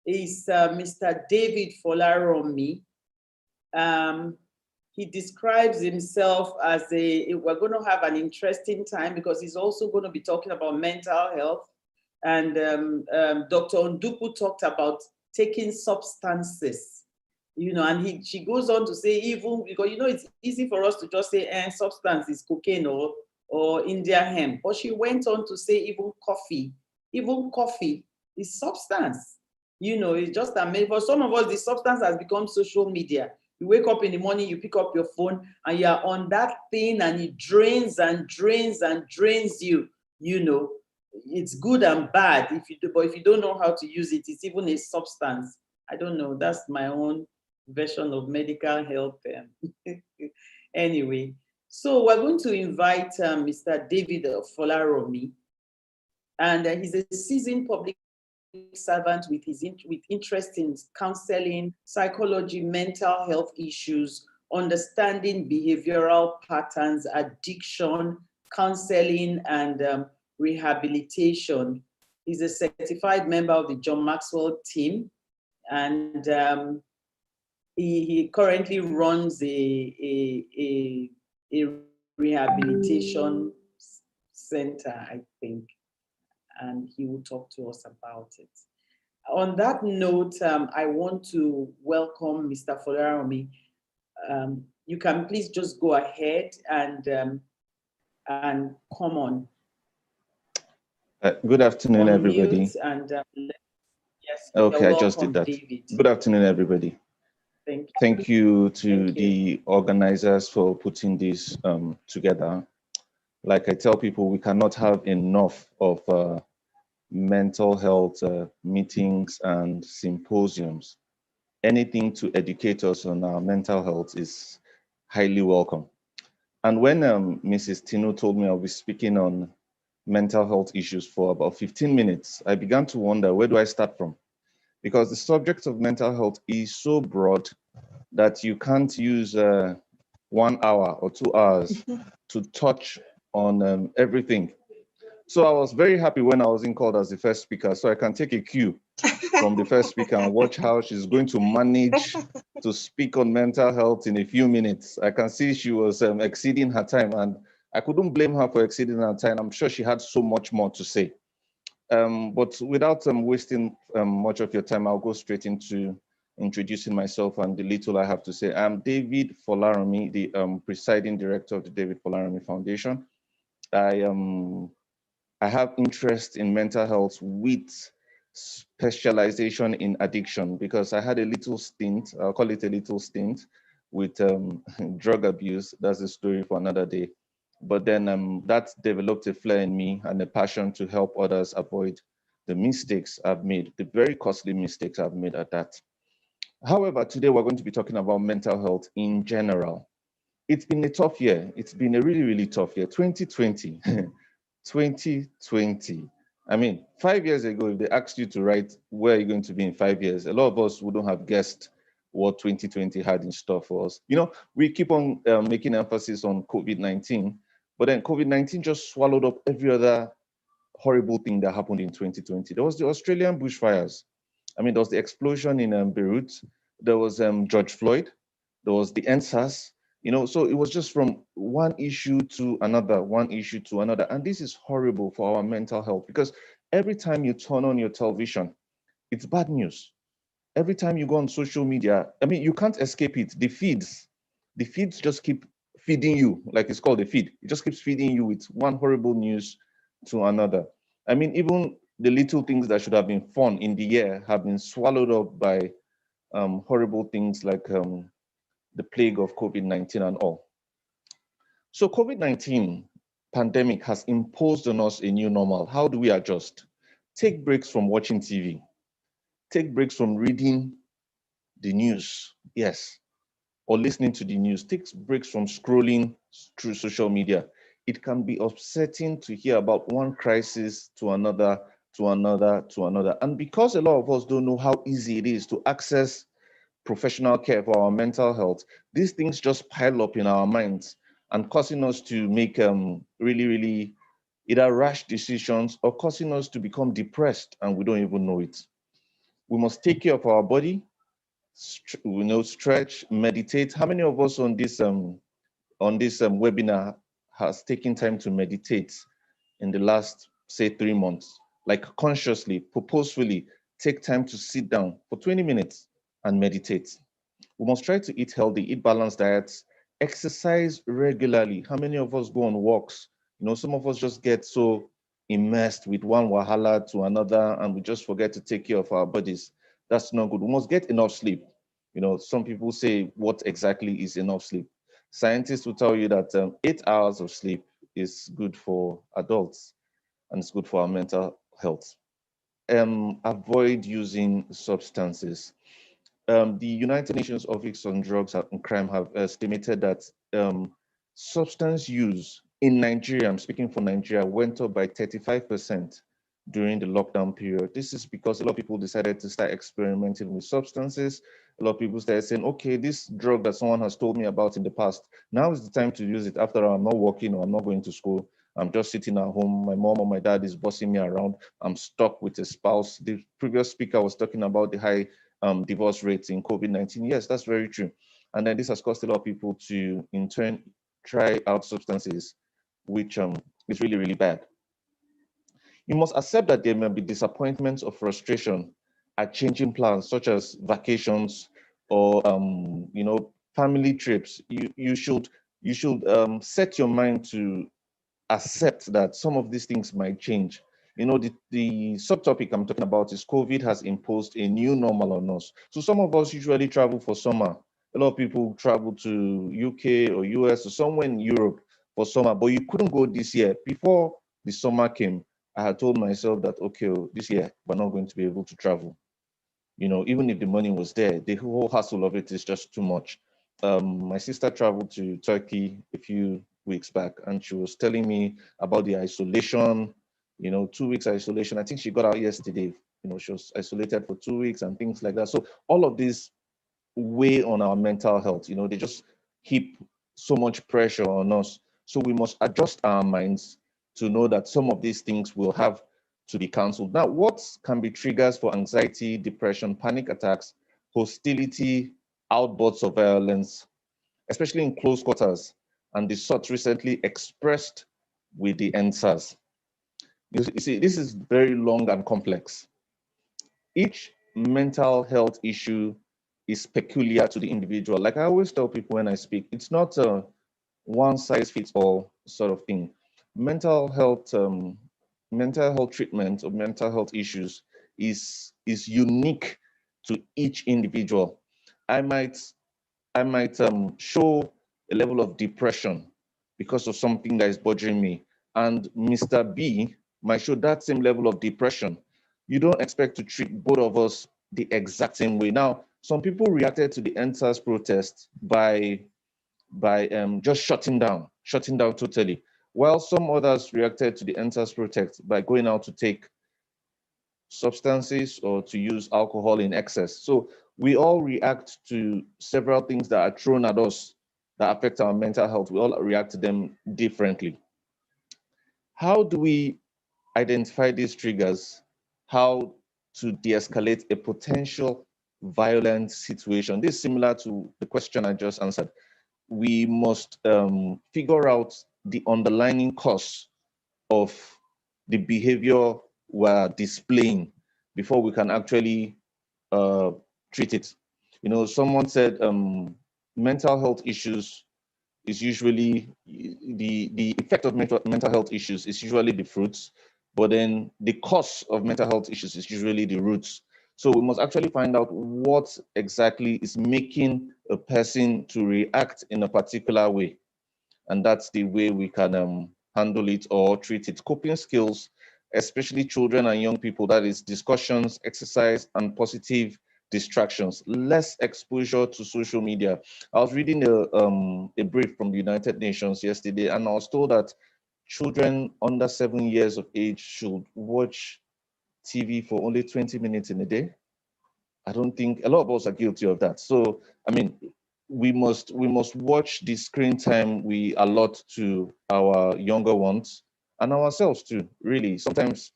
is Mr. David Folaromy. He describes himself as we're going to have an interesting time because he's also going to be talking about mental health. And Dr. Onibuki talked about taking substances, you know, and she goes on to say, even because, you know, it's easy for us to just say substance is cocaine or or India hemp. But she went on to say even coffee is substance. You know, it's just amazing. For some of us, the substance has become social media. You wake up in the morning, you pick up your phone, and you're on that thing, and it drains and drains and drains you. You know, it's good and bad if you do, but if you don't know how to use it, it's even a substance. I don't know. That's my own version of medical health. Anyway, so we're going to invite Mr. David Folaromy, and he's a seasoned public servant with interest in counseling, psychology, mental health issues, understanding behavioral patterns, addiction, counseling, and rehabilitation. He's a certified member of the John Maxwell team, and he currently runs a rehabilitation center, I think, and he will talk to us about it. On that note, I want to welcome Mr. Folaromy. You can please just go ahead and come on. Good afternoon, everybody. And yes, okay, I just did that. David. Good afternoon, everybody. Thank you. Thank you to the organizers for putting this together. Like I tell people, we cannot have enough of mental health meetings and symposiums. Anything to educate us on our mental health is highly welcome. And when Mrs. Tino told me I'll be speaking on mental health issues for about 15 minutes, I began to wonder, where do I start from? Because the subject of mental health is so broad that you can't use 1 hour or 2 hours to touch on everything. So I was very happy when I wasn't called as the first speaker, so I can take a cue from the first speaker and watch how she's going to manage to speak on mental health in a few minutes. I can see she was exceeding her time, and I couldn't blame her for exceeding her time. I'm sure she had so much more to say. But without wasting much of your time, I'll go straight into introducing myself and the little I have to say. I'm David Folaromy, the presiding director of the David Folaromy Foundation. I have interest in mental health with specialization in addiction, because I had a little stint, I'll call it a little stint, with drug abuse. That's a story for another day. But then that developed a flair in me and a passion to help others avoid the mistakes I've made, the very costly mistakes I've made at that. However, today we're going to be talking about mental health in general. It's been a tough year. It's been a really, really tough year. 2020. 2020. I mean, 5 years ago, if they asked you to write where you're going to be in 5 years, a lot of us wouldn't have guessed what 2020 had in store for us. You know, we keep on making emphasis on COVID-19, but then COVID-19 just swallowed up every other horrible thing that happened in 2020. There was the Australian bushfires. I mean, there was the explosion in Beirut. There was George Floyd. There was the NSAS. You know, so it was just from one issue to another, one issue to another. And this is horrible for our mental health, because every time you turn on your television, it's bad news. Every time you go on social media, I mean, you can't escape it. The feeds just keep feeding you, like it's called a feed. It just keeps feeding you with one horrible news to another. I mean, even the little things that should have been fun in the year have been swallowed up by horrible things like the plague of COVID-19 and all. So COVID-19 pandemic has imposed on us a new normal. How do we adjust? Take breaks from watching TV. Take breaks from reading the news, yes, or listening to the news. Take breaks from scrolling through social media. It can be upsetting to hear about one crisis to another, to another, to another. And because a lot of us don't know how easy it is to access professional care for our mental health, these things just pile up in our minds and causing us to make really either rash decisions or causing us to become depressed, and we don't even know it. We must take care of our body, stretch, meditate. How many of us on this webinar has taken time to meditate in the last, say, 3 months? Like consciously, purposefully take time to sit down for 20 minutes and meditate. We must try to eat healthy, eat balanced diets, exercise regularly. How many of us go on walks, You know, some of us just get so immersed with one wahala to another, and we just forget to take care of our bodies. That's not good. We must get enough sleep. You know, some people say, what exactly is enough sleep? Scientists will tell you that 8 hours of sleep is good for adults and it's good for our mental health. Avoid using substances. The United Nations Office on Drugs and Crime have estimated that substance use in Nigeria, I'm speaking for Nigeria, went up by 35% during the lockdown period. This is because a lot of people decided to start experimenting with substances. A lot of people started saying, okay, this drug that someone has told me about in the past, now is the time to use it. After all, I'm not working or I'm not going to school. I'm just sitting at home. My mom or my dad is bossing me around. I'm stuck with a spouse. The previous speaker was talking about the high divorce rates in COVID-19. Yes, that's very true. And then this has caused a lot of people to, in turn, try out substances, which is really, really bad. You must accept that there may be disappointments or frustration at changing plans, such as vacations or family trips. You should set your mind to accept that some of these things might change. You know, the subtopic I'm talking about is COVID has imposed a new normal on us. So some of us usually travel for summer. A lot of people travel to UK or US or somewhere in Europe for summer, but you couldn't go this year. Before the summer came, I had told myself that, okay, this year we're not going to be able to travel. You know, even if the money was there, the whole hassle of it is just too much. My sister traveled to Turkey a few weeks back, and she was telling me about the isolation, 2 weeks isolation. I think she got out yesterday. You know, she was isolated for 2 weeks and things like that. So all of this weigh on our mental health. You know, they just heap so much pressure on us. So we must adjust our minds to know that some of these things will have to be cancelled. Now, what can be triggers for anxiety, depression, panic attacks, hostility, outbursts of violence, especially in close quarters, and the sort recently expressed with the answers? You see, this is very long and complex. Each mental health issue is peculiar to the individual. Like I always tell people when I speak, it's not a one size fits all sort of thing. Mental health treatment of mental health issues is unique to each individual. I might show a level of depression because of something that is bothering me, and Mr. B might show that same level of depression. You don't expect to treat both of us the exact same way. Now, some people reacted to the NSAS protest by just shutting down totally, while some others reacted to the NSAS protest by going out to take substances or to use alcohol in excess. So we all react to several things that are thrown at us that affect our mental health. We all react to them differently. How do we identify these triggers? How to de-escalate a potential violent situation? This is similar to the question I just answered. We must figure out the underlying cause of the behavior we're displaying before we can actually treat it. You know, someone said mental health issues is usually the effect of mental health issues is usually the fruits, but then the cause of mental health issues is usually the roots. So we must actually find out what exactly is making a person to react in a particular way. And that's the way we can handle it or treat it. Coping skills, especially children and young people, that is discussions, exercise, and positive distractions, less exposure to social media. I was reading a brief from the United Nations yesterday, and I was told that children under 7 years of age should watch TV for only 20 minutes in a day. I don't think a lot of us are guilty of that. So, I mean, we must watch the screen time we allot to our younger ones and ourselves too, really. Sometimes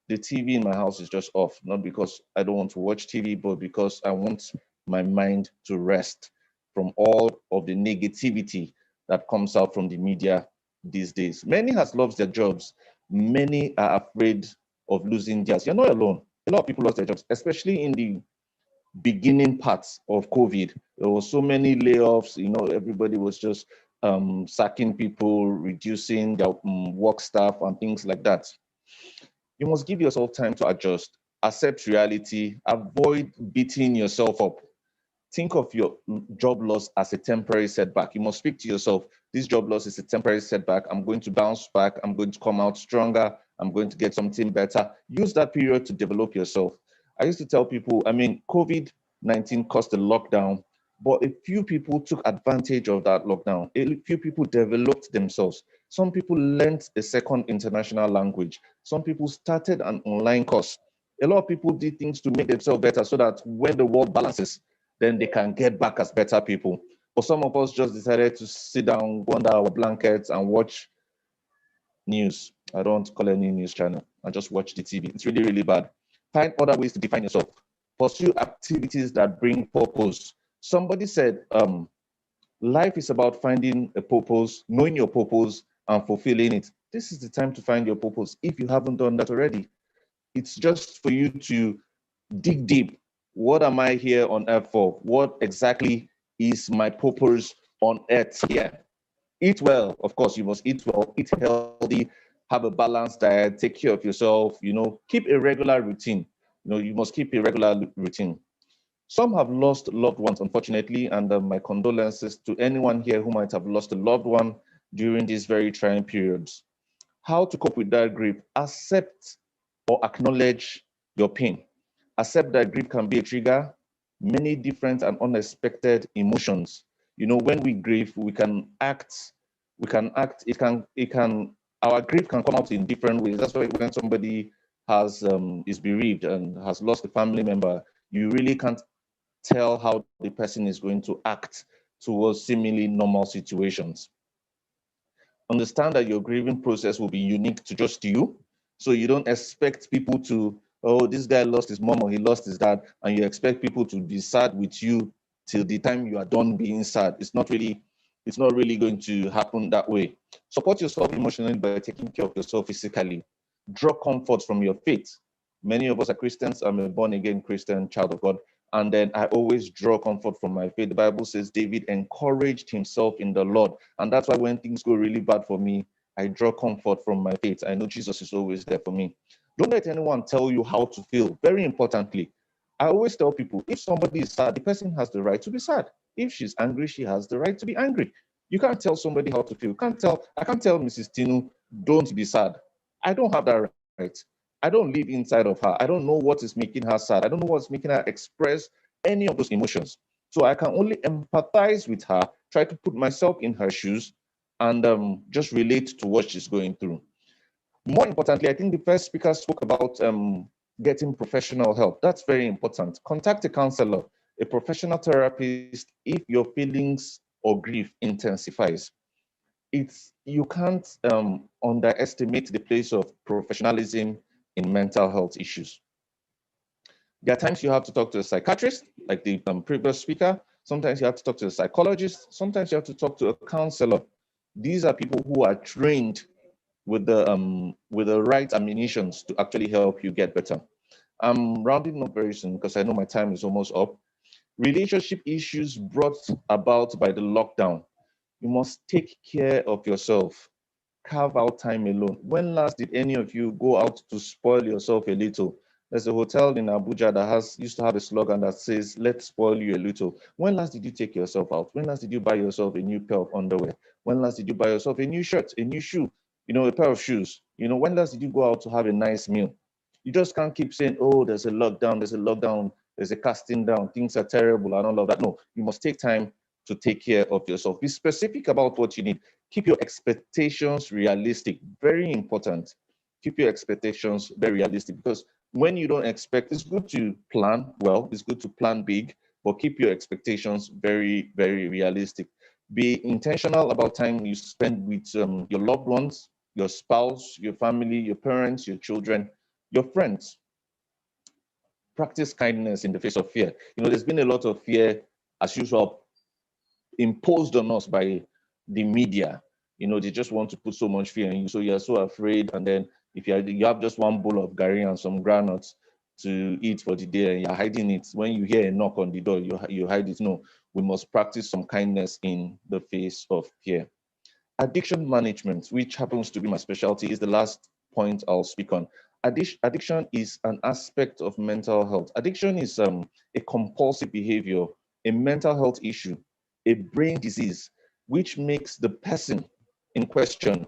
the TV in my house is just off, not because I don't want to watch TV, but because I want my mind to rest from all of the negativity that comes out from the media these days. Many has lost their jobs. Many are afraid of losing theirs. You're not alone. A lot of people lost their jobs, especially in the beginning parts of COVID. There were so many layoffs, you know, everybody was just sacking people, reducing their work staff and things like that. You must give yourself time to adjust, accept reality, avoid beating yourself up. Think of your job loss as a temporary setback. You must speak to yourself. This job loss is a temporary setback. I'm going to bounce back. I'm going to come out stronger. I'm going to get something better. Use that period to develop yourself. I used to tell people, I mean, COVID-19 caused a lockdown, but a few people took advantage of that lockdown. A few people developed themselves. Some people learned a second international language. Some people started an online course. A lot of people did things to make themselves better so that when the world balances, then they can get back as better people. But some of us just decided to sit down, go under our blankets and watch news. I don't call any news channel. I just watch the TV. It's really, really bad. Find other ways to define yourself. Pursue activities that bring purpose. Somebody said, life is about finding a purpose, knowing your purpose, and fulfilling it. This is the time to find your purpose if you haven't done that already. It's just for you to dig deep. What am I here on earth for? What exactly is my purpose on earth here? Eat well, of course, you must eat well, eat healthy, have a balanced diet, take care of yourself, keep a regular routine. You must keep a regular routine. Some have lost loved ones, unfortunately, and my condolences to anyone here who might have lost a loved one during these very trying periods. How to cope with that grief? Accept or acknowledge your pain. Accept that grief can be a trigger, many different and unexpected emotions. When we grieve, our grief can come out in different ways. That's why when somebody is bereaved and has lost a family member, you really can't tell how the person is going to act towards seemingly normal situations. Understand that your grieving process will be unique to just you. So you don't expect people to, oh, this guy lost his mom or he lost his dad, and you expect people to be sad with you till the time you are done being sad. It's not really going to happen that way. Support yourself emotionally by taking care of yourself physically. Draw comfort from your faith. Many of us are Christians. I'm a born-again Christian child of God. And then I always draw comfort from my faith. The Bible says David encouraged himself in the Lord. And that's why when things go really bad for me, I draw comfort from my faith. I know Jesus is always there for me. Don't let anyone tell you how to feel. Very importantly, I always tell people, if somebody is sad, the person has the right to be sad. If she's angry, she has the right to be angry. You can't tell somebody how to feel. I can't tell Mrs. Tinu, don't be sad. I don't have that right. I don't live inside of her. I don't know what is making her sad. I don't know what's making her express any of those emotions. So I can only empathize with her, try to put myself in her shoes, and just relate to what she's going through. More importantly, I think the first speaker spoke about getting professional help. That's very important. Contact a counselor, a professional therapist, if your feelings or grief intensifies. You can't underestimate the place of professionalism in mental health issues. There are times you have to talk to a psychiatrist, like the previous speaker. Sometimes you have to talk to a psychologist. Sometimes you have to talk to a counselor. These are people who are trained with the right ammunitions to actually help you get better. I'm rounding up very soon because I know my time is almost up. Relationship issues brought about by the lockdown. You must take care of yourself. Carve out time alone. When last did any of you go out to spoil yourself a little? There's a hotel in Abuja that used to have a slogan that says, let's spoil you a little. When last did you take yourself out? When last did you buy yourself a new pair of underwear? When last did you buy yourself a new shirt, a new shoe, a pair of shoes? When last did you go out to have a nice meal? You just can't keep saying, oh, there's a lockdown, there's a casting down, things are terrible and all of that. No, you must take time to take care of yourself. Be specific about what you need. Keep your expectations realistic. Very important. Keep your expectations very realistic, because when you don't expect, it's good to plan well, it's good to plan big, but keep your expectations very, very realistic. Be intentional about time you spend with your loved ones, your spouse, your family, your parents, your children, your friends. Practice kindness in the face of fear. There's been a lot of fear, as usual, imposed on us by the media. They just want to put so much fear in you, so you're so afraid. And then if you have just one bowl of gari and some granuts to eat for the day and you're hiding it, when you hear a knock on the door, you hide it. No, we must practice some kindness in the face of fear. Addiction management, which happens to be my specialty, is the last point I'll speak on. Addiction is an aspect of mental health. Addiction is a compulsive behavior, a mental health issue, a brain disease, which makes the person in question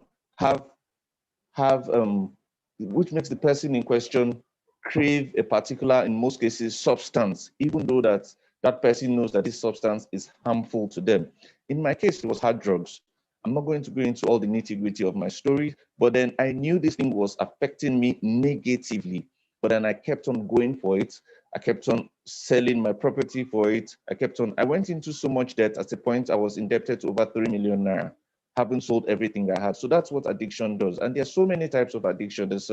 which makes the person in question crave a particular, in most cases, substance, even though that person knows that this substance is harmful to them. In my case, it was hard drugs. I'm not going to go into all the nitty-gritty of my story, but then I knew this thing was affecting me negatively. But then I kept on going for it. I kept on selling my property for it. I went into so much debt. At a point, I was indebted to over 3 million naira, having sold everything I had. So that's what addiction does. And there's so many types of addiction. There's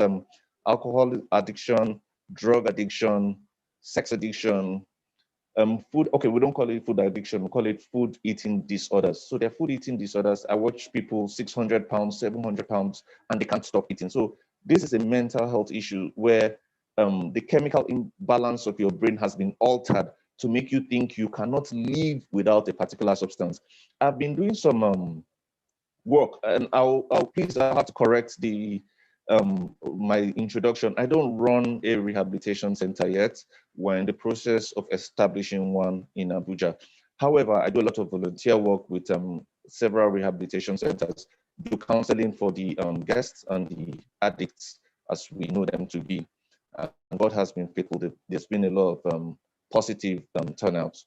alcohol addiction, drug addiction, sex addiction, food. Okay, we don't call it food addiction, we call it food eating disorders. So they're food eating disorders. I watch people 600 pounds, 700 pounds, and they can't stop eating. So this is a mental health issue where the chemical imbalance of your brain has been altered to make you think you cannot live without a particular substance. I've been doing some work, and I'll have to correct my introduction. I don't run a rehabilitation center yet. We're in the process of establishing one in Abuja. However, I do a lot of volunteer work with several rehabilitation centers, do counseling for the guests and the addicts, as we know them to be. And God has been faithful. There's been a lot of positive turnouts.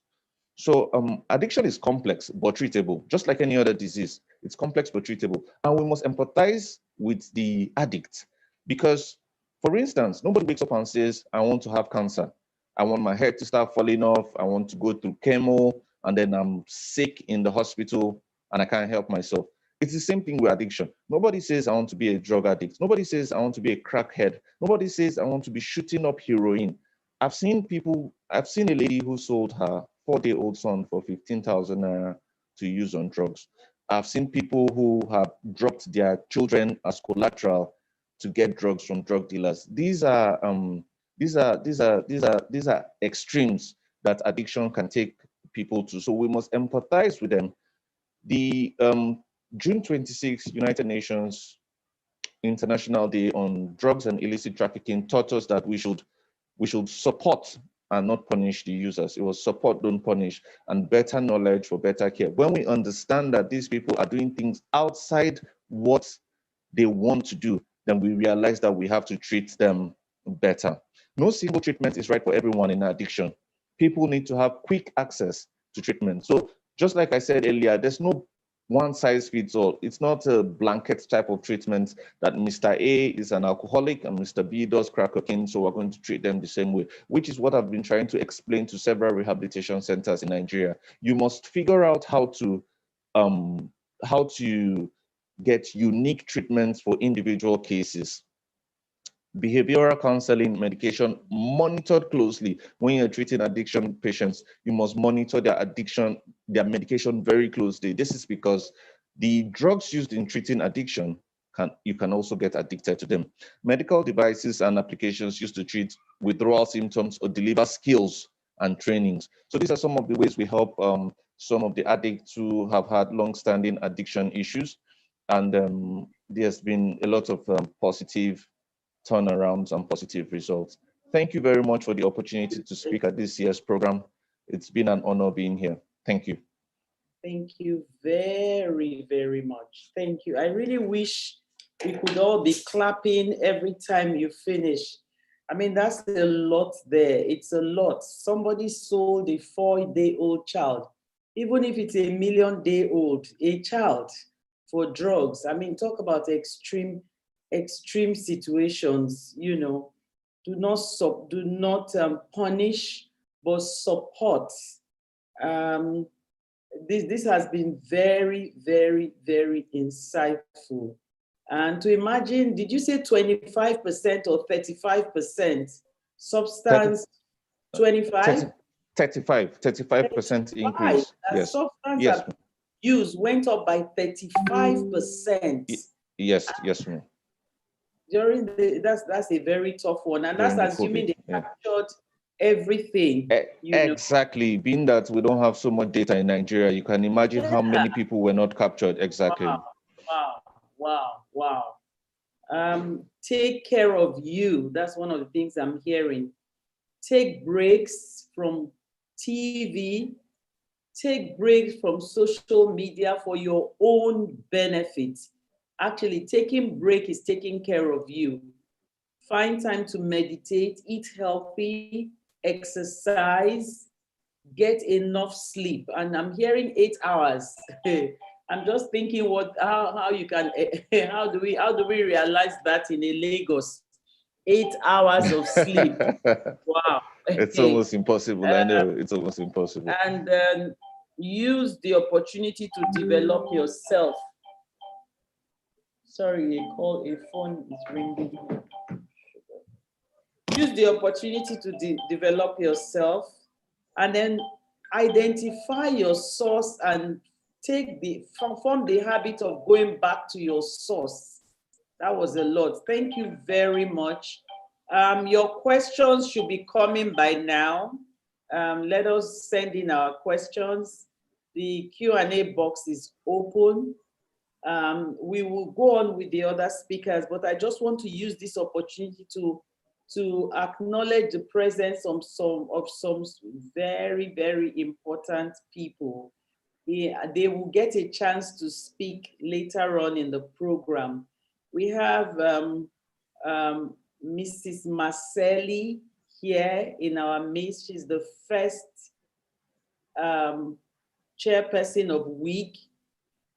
So addiction is complex but treatable, just like any other disease. It's complex but treatable. And we must empathize with the addict because, for instance, nobody wakes up and says, I want to have cancer. I want my head to start falling off. I want to go through chemo, and then I'm sick in the hospital and I can't help myself. It's the same thing with addiction. Nobody says, I want to be a drug addict. Nobody says, I want to be a crackhead. Nobody says, I want to be shooting up heroin. I've seen a lady who sold her 4-day-old son for 15,000 naira to use on drugs. I've seen people who have dropped their children as collateral to get drugs from drug dealers. These are extremes that addiction can take people to. So we must empathize with them. The June 26th United Nations International Day on Drugs and Illicit Trafficking taught us that we should support and not punish the users. It was support, don't punish, and better knowledge for better care. When we understand that these people are doing things outside what they want to do, then we realize that we have to treat them better. No single treatment is right for everyone in addiction. People need to have quick access to treatment. So just like I said earlier, there's no one size fits all. It's not a blanket type of treatment that Mr. A is an alcoholic and Mr. B does crack cocaine, so we're going to treat them the same way, which is what I've been trying to explain to several rehabilitation centers in Nigeria. You must figure out how to get unique treatments for individual cases. Behavioral counseling, medication, monitored closely. When you're treating addiction patients, you must monitor their medication very closely. This is because the drugs used in treating addiction, you can also get addicted to them. Medical devices and applications used to treat withdrawal symptoms or deliver skills and trainings. So these are some of the ways we help some of the addicts who have had long-standing addiction issues. And there's been a lot of positive turnarounds and positive results. Thank you very much for the opportunity to speak at this year's program. It's been an honor being here. Thank you. Thank you very, very much. Thank you. I really wish we could all be clapping every time you finish. I mean, that's a lot there. It's a lot. Somebody sold a 4-day-old child, even if it's a million-day-old, a child for drugs. I mean, talk about extreme situations, you know. Do not punish, but support. This has been very, very, very insightful. And to imagine, did you say 25% or 35% substance? 25? 35% increase. Yes. Substance Yes. use went up by 35%. Yes, ma'am. During that's a very tough one, and that's assuming they captured everything. Exactly. Being that we don't have so much data in Nigeria, you can imagine how many people were not captured. Exactly. Wow. Take care of you. That's one of the things I'm hearing. Take breaks from TV. Take breaks from social media for your own benefit. Actually, taking break is taking care of you. Find time to meditate, eat healthy, exercise, get enough sleep. And I'm hearing 8 hours. I'm just thinking how you can how do we realize that in a Lagos? 8 hours of sleep. Wow. It's almost impossible. I know it's almost impossible. And use the opportunity to develop yourself. Sorry, a phone is ringing. Use the opportunity to develop yourself, and then identify your source and form the habit of going back to your source. That was a lot. Thank you very much. Your questions should be coming by now. Let us send in our questions. The Q&A box is open. We will go on with the other speakers, but I just want to use this opportunity to acknowledge the presence of some very, very important people. They will get a chance to speak later on in the program. We have Mrs. Marcelli here in our midst. She's the first chairperson of WiGE.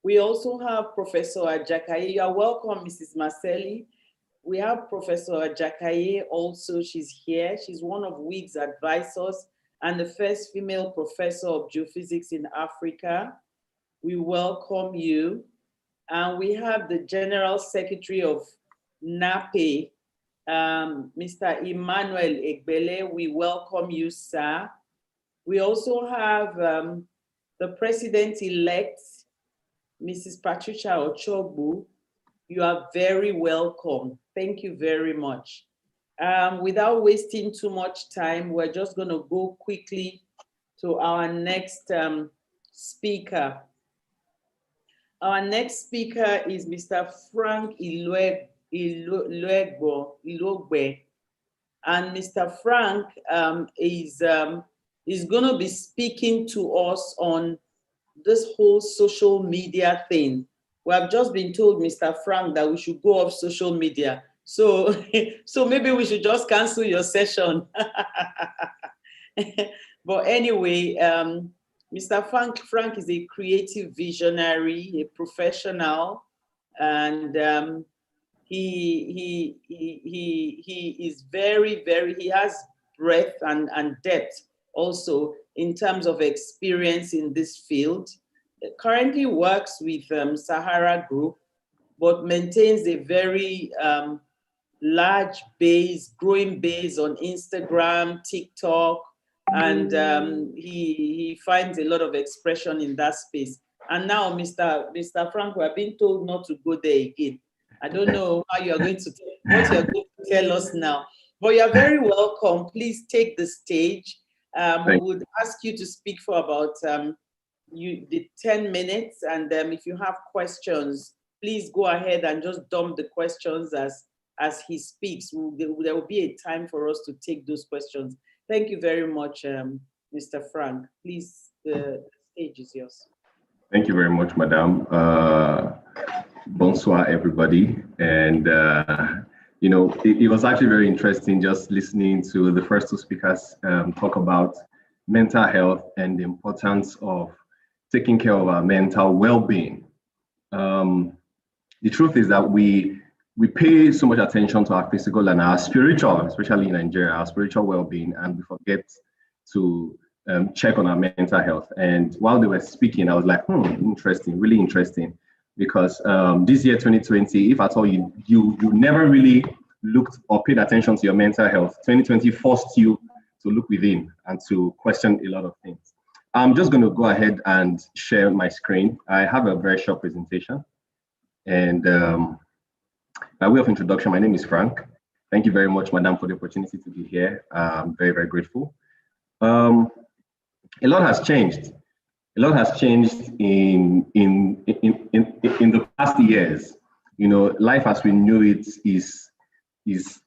We also have Professor Ajakaye. You are welcome, Mrs. Marcelli. We have Professor Ajakaye also. She's here. She's one of WiGE's advisors and the first female professor of geophysics in Africa. We welcome you. And we have the General Secretary of NAPE, Mr. Emmanuel Egbele. We welcome you, sir. We also have the President-elect, Mrs. Patricia Ochogbu. You are very welcome. Thank you very much. Without wasting too much time, we're just going to go quickly to our next speaker. Our next speaker is Mr. Frank Ilogbe. And Mr. Frank is going to be speaking to us on this whole social media thing. We have just been told, Mr. Frank, that we should go off social media. So, so maybe we should just cancel your session. But anyway, Mr. Frank is a creative visionary, a professional, and he is very, he has breadth and depth also in terms of experience in this field. Currently works with Sahara Group, but maintains a very large base, growing base on Instagram, TikTok, and he finds a lot of expression in that space. And now, Mr. Frank, we are being told not to go there again. I don't know how you are going to what you are going to tell us now, but you are very welcome. Please take the stage. We would ask you to speak for about the 10 minutes, and if you have questions, please go ahead and just dump the questions as he speaks. There will be a time for us to take those questions. Thank you very much, Mr. Frank. Please, the stage is yours. Thank you very much, Madam. Bonsoir, everybody. And, you know, it was actually very interesting just listening to the first two speakers talk about mental health and the importance of taking care of our mental well-being. The truth is that we pay so much attention to our physical and our spiritual, especially in Nigeria, our spiritual well-being, and we forget to check on our mental health. And while they were speaking, I was like, interesting, really interesting, because this year, 2020, if at all you never really looked or paid attention to your mental health, 2020 forced you to look within and to question a lot of things. I'm just going to go ahead and share my screen. I have a very short presentation. And by way of introduction, my name is Frank, Thank you very much, Madam, for the opportunity to be here. I'm very, very grateful. A lot has changed. A lot has changed in the past years. You know, life as we knew it is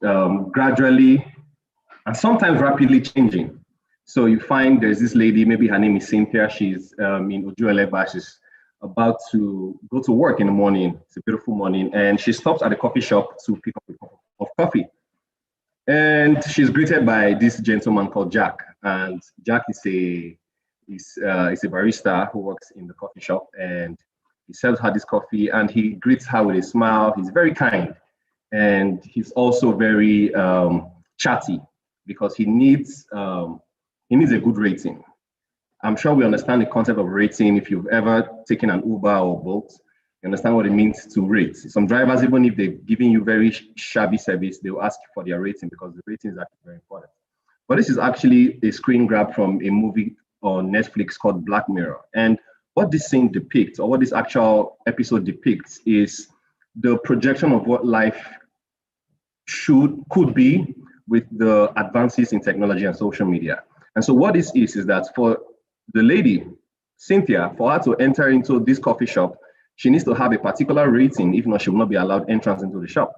gradually and sometimes rapidly changing. So you find there's this lady, maybe her name is Cynthia. She's in Ojueleba. She's about to go to work in the morning. It's a beautiful morning, and she stops at a coffee shop to pick up a cup of coffee. And she's greeted by this gentleman called Jack. And Jack is a barista who works in the coffee shop, and he serves her this coffee, and he greets her with a smile. He's very kind, and he's also very chatty because he needs a good rating. I'm sure we understand the concept of rating. If you've ever taken an Uber or Bolt, you understand what it means to rate. Some drivers, even if they're giving you very shabby service, they'll ask you for their rating because the rating is actually very important. But this is actually a screen grab from a movie on Netflix called Black Mirror. And what this scene depicts, or what this actual episode depicts, is the projection of what life could be with the advances in technology and social media. And so what this is that for the lady, Cynthia, for her to enter into this coffee shop, she needs to have a particular rating. If not, she will not be allowed entrance into the shop.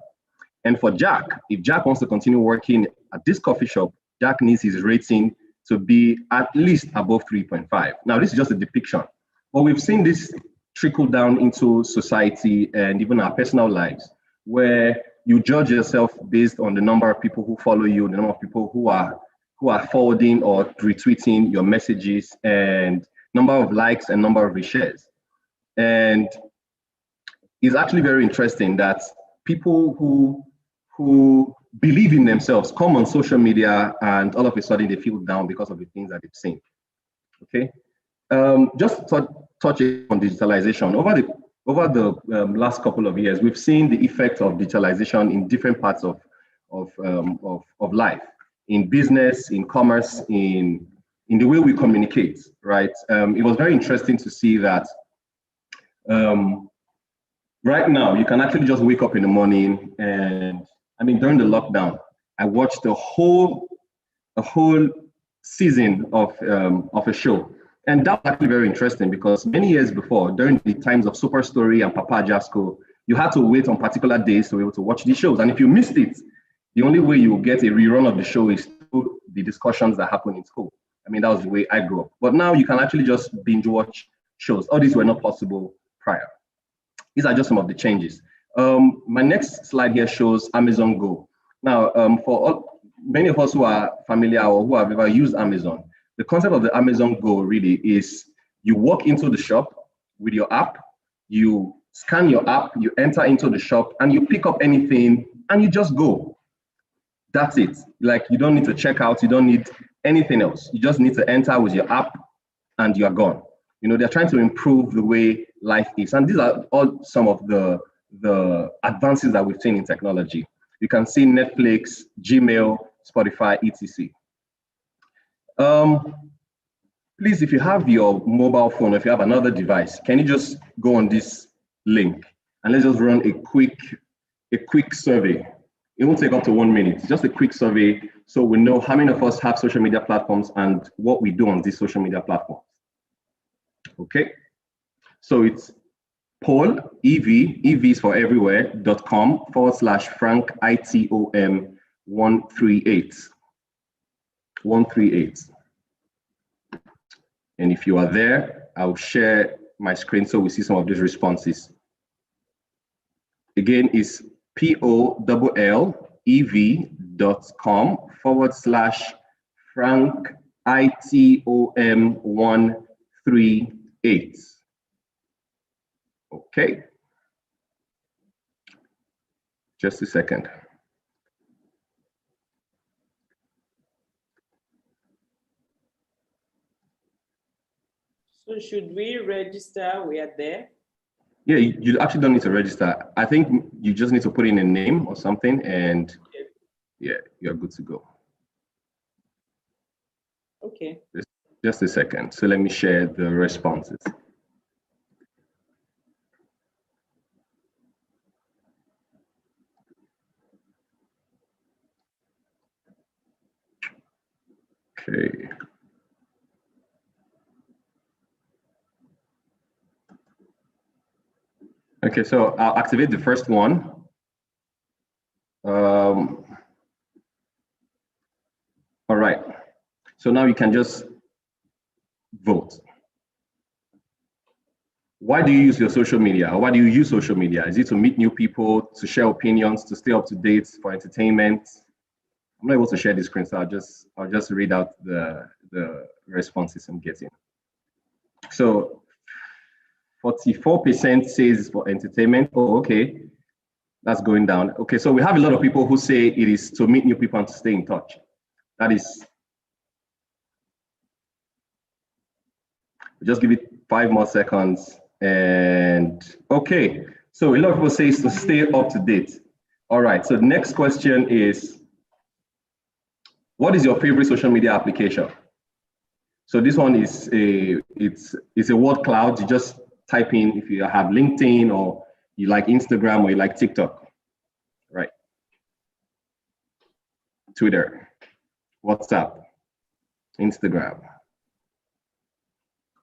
And for Jack, if Jack wants to continue working at this coffee shop, Jack needs his rating to be at least above 3.5. Now, this is just a depiction, but we've seen this trickle down into society and even our personal lives, where you judge yourself based on the number of people who follow you, the number of people who are forwarding or retweeting your messages, and number of likes and number of reshares. And it's actually very interesting that people who believe in themselves come on social media and all of a sudden they feel down because of the things that they've seen. Okay, just to touch on digitalization. Over the last couple of years, we've seen the effect of digitalization in different parts of life, in business, in commerce, in the way we communicate, right? It was very interesting to see that right now you can actually just wake up in the morning, and I mean, during the lockdown, I watched a whole season of a show. And that was actually very interesting because many years before, during the times of Super Story and Papa Jasco, you had to wait on particular days to be able to watch these shows. And if you missed it, the only way you will get a rerun of the show is through the discussions that happen in school. I mean, that was the way I grew up. But now you can actually just binge watch shows. All these were not possible prior. These are just some of the changes. My next slide here shows Amazon Go. Now, many of us who are familiar or who have ever used Amazon, the concept of the Amazon Go really is you walk into the shop with your app, you scan your app, you enter into the shop, and you pick up anything, and you just go. That's it. Like, you don't need to check out, you don't need anything else. You just need to enter with your app, and you are gone. You know, they're trying to improve the way life is. And these are all some of the advances that we've seen in technology. You can see Netflix, Gmail, Spotify, etc. Please, if you have your mobile phone, if you have another device, can you just go on this link and let's just run a quick survey. It won't take up to 1 minute, just a quick survey so we know how many of us have social media platforms and what we do on these social media platforms. Okay, so it's poll, EV is for everywhere.com /Frank ITOM 138. And if you are there, I'll share my screen so we see some of these responses. Again, it's POLLEV.com /Frank ITOM 138. Okay. Just a second. So should we register? We are there. Yeah, you actually don't need to register. I think you just need to put in a name or something, and yeah, you're good to go. Okay. Just a second. So let me share the responses. Okay. Okay, so I'll activate the first one. All right. So now you can just vote. Why do you use your social media? Why do you use social media? Is it to meet new people, to share opinions, to stay up to date, for entertainment? I'm not able to share the screen, so I'll just read out the responses I'm getting. So 44% says for entertainment. Oh, okay. That's going down. Okay, so we have a lot of people who say it is to meet new people and to stay in touch. That is, just give it 5 more seconds. And okay, so a lot of people say it's to stay up to date. All right, so the next question is, what is your favorite social media application? So this one is it's a word cloud. You just type in if you have LinkedIn or you like Instagram or you like TikTok, right? Twitter, WhatsApp, Instagram.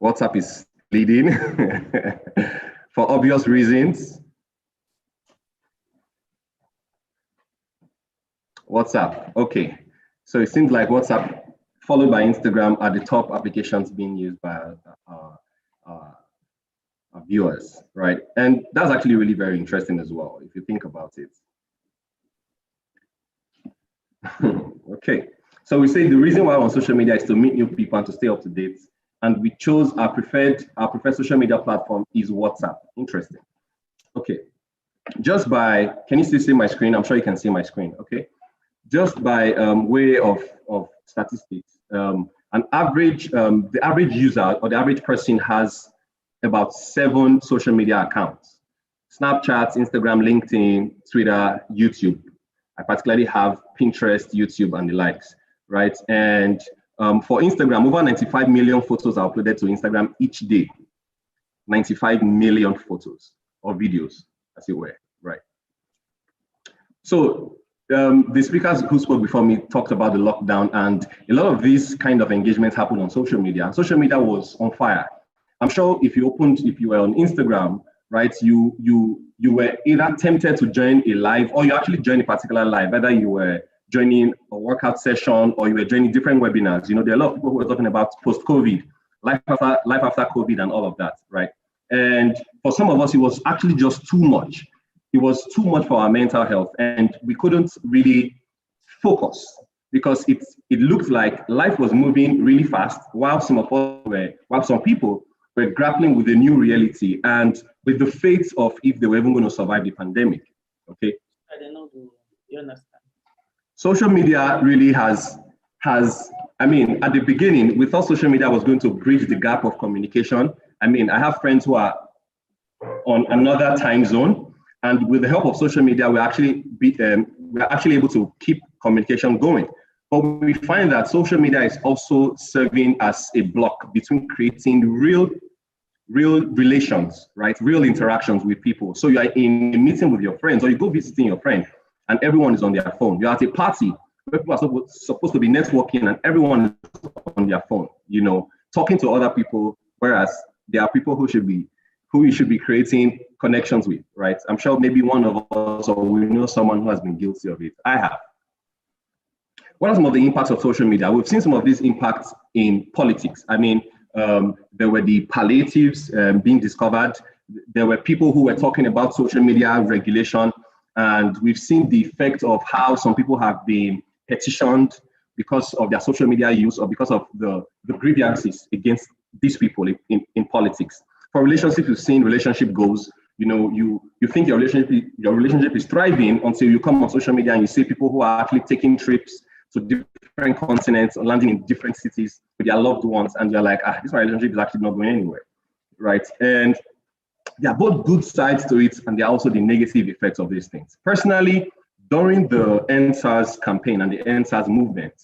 WhatsApp is leading for obvious reasons. WhatsApp, okay. So it seems like WhatsApp followed by Instagram are the top applications being used by our viewers, right? And that's actually really very interesting as well, if you think about it. Okay, so we say the reason why we're on social media is to meet new people and to stay up to date. And we chose our preferred social media platform is WhatsApp. Interesting. Okay, just by, can you still see my screen? I'm sure you can see my screen, okay? Just by way of statistics, the average user or the average person has about 7 social media accounts: Snapchat, Instagram, LinkedIn, Twitter, YouTube. I particularly have Pinterest, YouTube, and the likes, right? And for Instagram, over 95 million photos are uploaded to Instagram each day. 95 million photos or videos, as it were, right? So the speakers who spoke before me talked about the lockdown, and a lot of these kind of engagements happened on social media. Social media was on fire. I'm sure if you were on Instagram, right, you were either tempted to join a live, or you actually joined a particular live, whether you were joining a workout session or you were joining different webinars. You know, there are a lot of people who are talking about post-COVID, life after COVID and all of that, right? And for some of us, it was actually just too much. It was too much for our mental health, and we couldn't really focus because it looked like life was moving really fast while some people were grappling with a new reality and with the fate of if they were even going to survive the pandemic. Okay. I don't know. You understand? Social media really has, I mean, at the beginning, we thought social media was going to bridge the gap of communication. I mean, I have friends who are on another time zone, and with the help of social media, we're actually able to keep communication going. But we find that social media is also serving as a block between creating real relations, right? Real interactions with people. So you are in a meeting with your friends, or you go visiting your friend, and everyone is on their phone. You're at a party where people are supposed to be networking, and everyone is on their phone, you know, talking to other people, whereas there are people who you should be creating connections with, right? I'm sure maybe one of us, or we know someone who has been guilty of it. I have. What are some of the impacts of social media? We've seen some of these impacts in politics. I mean, there were the palliatives being discovered. There were people who were talking about social media regulation, and we've seen the effect of how some people have been petitioned because of their social media use or because of the grievances against these people in politics. For relationships, you've seen relationship goals. You know, you think your relationship is thriving until you come on social media and you see people who are actually taking trips to different continents, landing in different cities with their loved ones, and you're like, this relationship is actually not going anywhere, right? And there are both good sides to it, and there are also the negative effects of these things. Personally, during the NSAS campaign and the NSAS movement,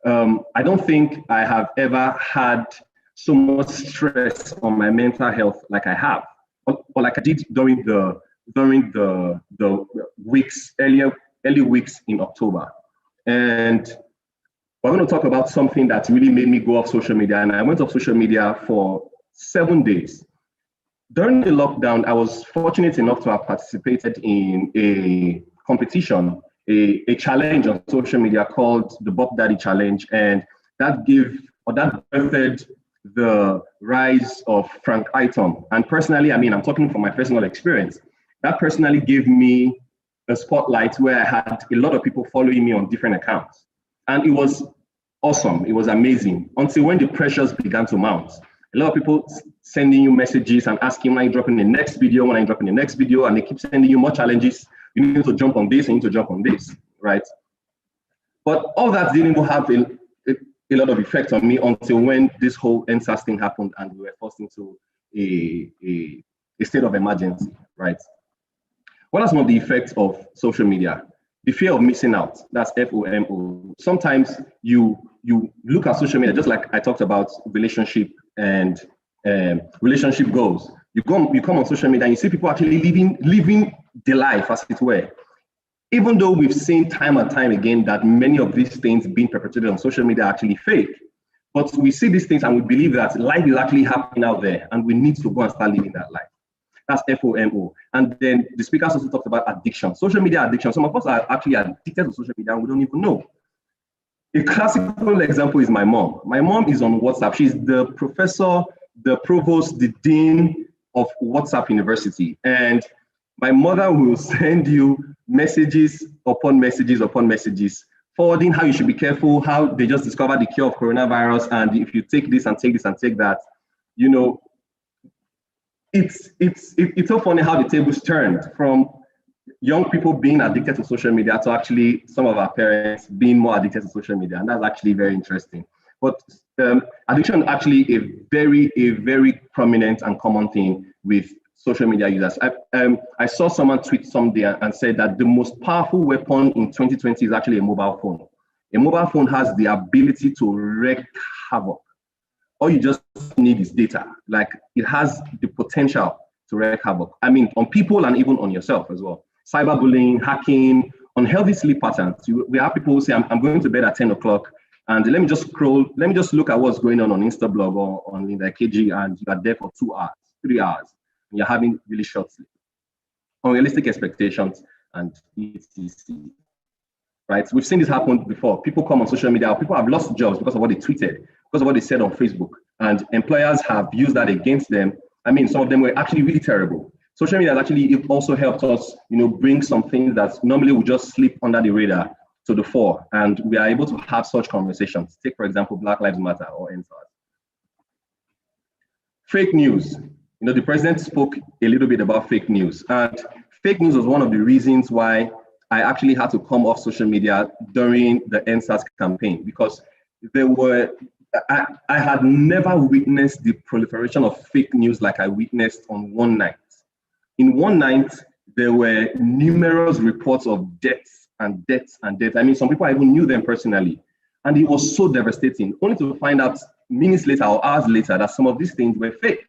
I don't think I have ever had so much stress on my mental health like I have, or like I did during the early weeks in October. And we're going to talk about something that really made me go off social media. And I went off social media for 7 days. During the lockdown, I was fortunate enough to have participated in a competition, a challenge on social media called the Bob Daddy Challenge. And that birthed the rise of Frank Item. And personally, I mean, I'm talking from my personal experience. That personally gave me a spotlight where I had a lot of people following me on different accounts. And it was awesome. It was amazing until when the pressures began to mount. A lot of people sending you messages and asking when I'm dropping the next video, and they keep sending you more challenges. You need to jump on this, you need to jump on this, right? But all that didn't even have a lot of effect on me until when this whole NSAS thing happened and we were forced into a state of emergency, right? What are some of the effects of social media? The fear of missing out, that's FOMO. Sometimes you look at social media, just like I talked about relationship and relationship goals. You come on social media and you see people actually living the life, as it were. Even though we've seen time and time again that many of these things being perpetrated on social media are actually fake, but we see these things and we believe that life is actually happening out there and we need to go and start living that life. That's FOMO. And then the speakers also talked about addiction, social media addiction. Some of us are actually addicted to social media and we don't even know. A classical example is my mom. My mom is on WhatsApp. She's the professor, the provost, the dean of WhatsApp University. And my mother will send you messages upon messages upon messages, forwarding how you should be careful, how they just discovered the cure of coronavirus, and if you take this and take this and take that, you know, it's so funny how the tables turned from young people being addicted to social media to actually some of our parents being more addicted to social media, and that's actually very interesting. But addiction is actually a very prominent and common thing with social media users. I saw someone tweet someday and said that the most powerful weapon in 2020 is actually a mobile phone. A mobile phone has the ability to wreak havoc. All you just need is data. Like, it has the potential to wreak havoc. I mean, on people and even on yourself as well. Cyberbullying, hacking, unhealthy sleep patterns. We have people who say, I'm going to bed at 10 o'clock and let me just scroll, let me just look at what's going on Instablog or on Olinda Onibuki, and you are there for 2 hours, 3 hours. You're having really short sleep, unrealistic expectations, and etc. Right? We've seen this happen before. People come on social media, people have lost jobs because of what they tweeted, because of what they said on Facebook, and employers have used that against them. I mean, some of them were actually really terrible. Social media has actually also helped us, you know, bring some things that normally would just slip under the radar to the fore, and we are able to have such conversations. Take, for example, Black Lives Matter or NSAS. Fake news. You know, the president spoke a little bit about fake news, and fake news was one of the reasons why I actually had to come off social media during the NSAS campaign, because I had never witnessed the proliferation of fake news like I witnessed on one night. In one night, there were numerous reports of deaths and deaths and deaths. I mean, some people I even knew them personally, and it was so devastating, only to find out minutes later or hours later that some of these things were fake.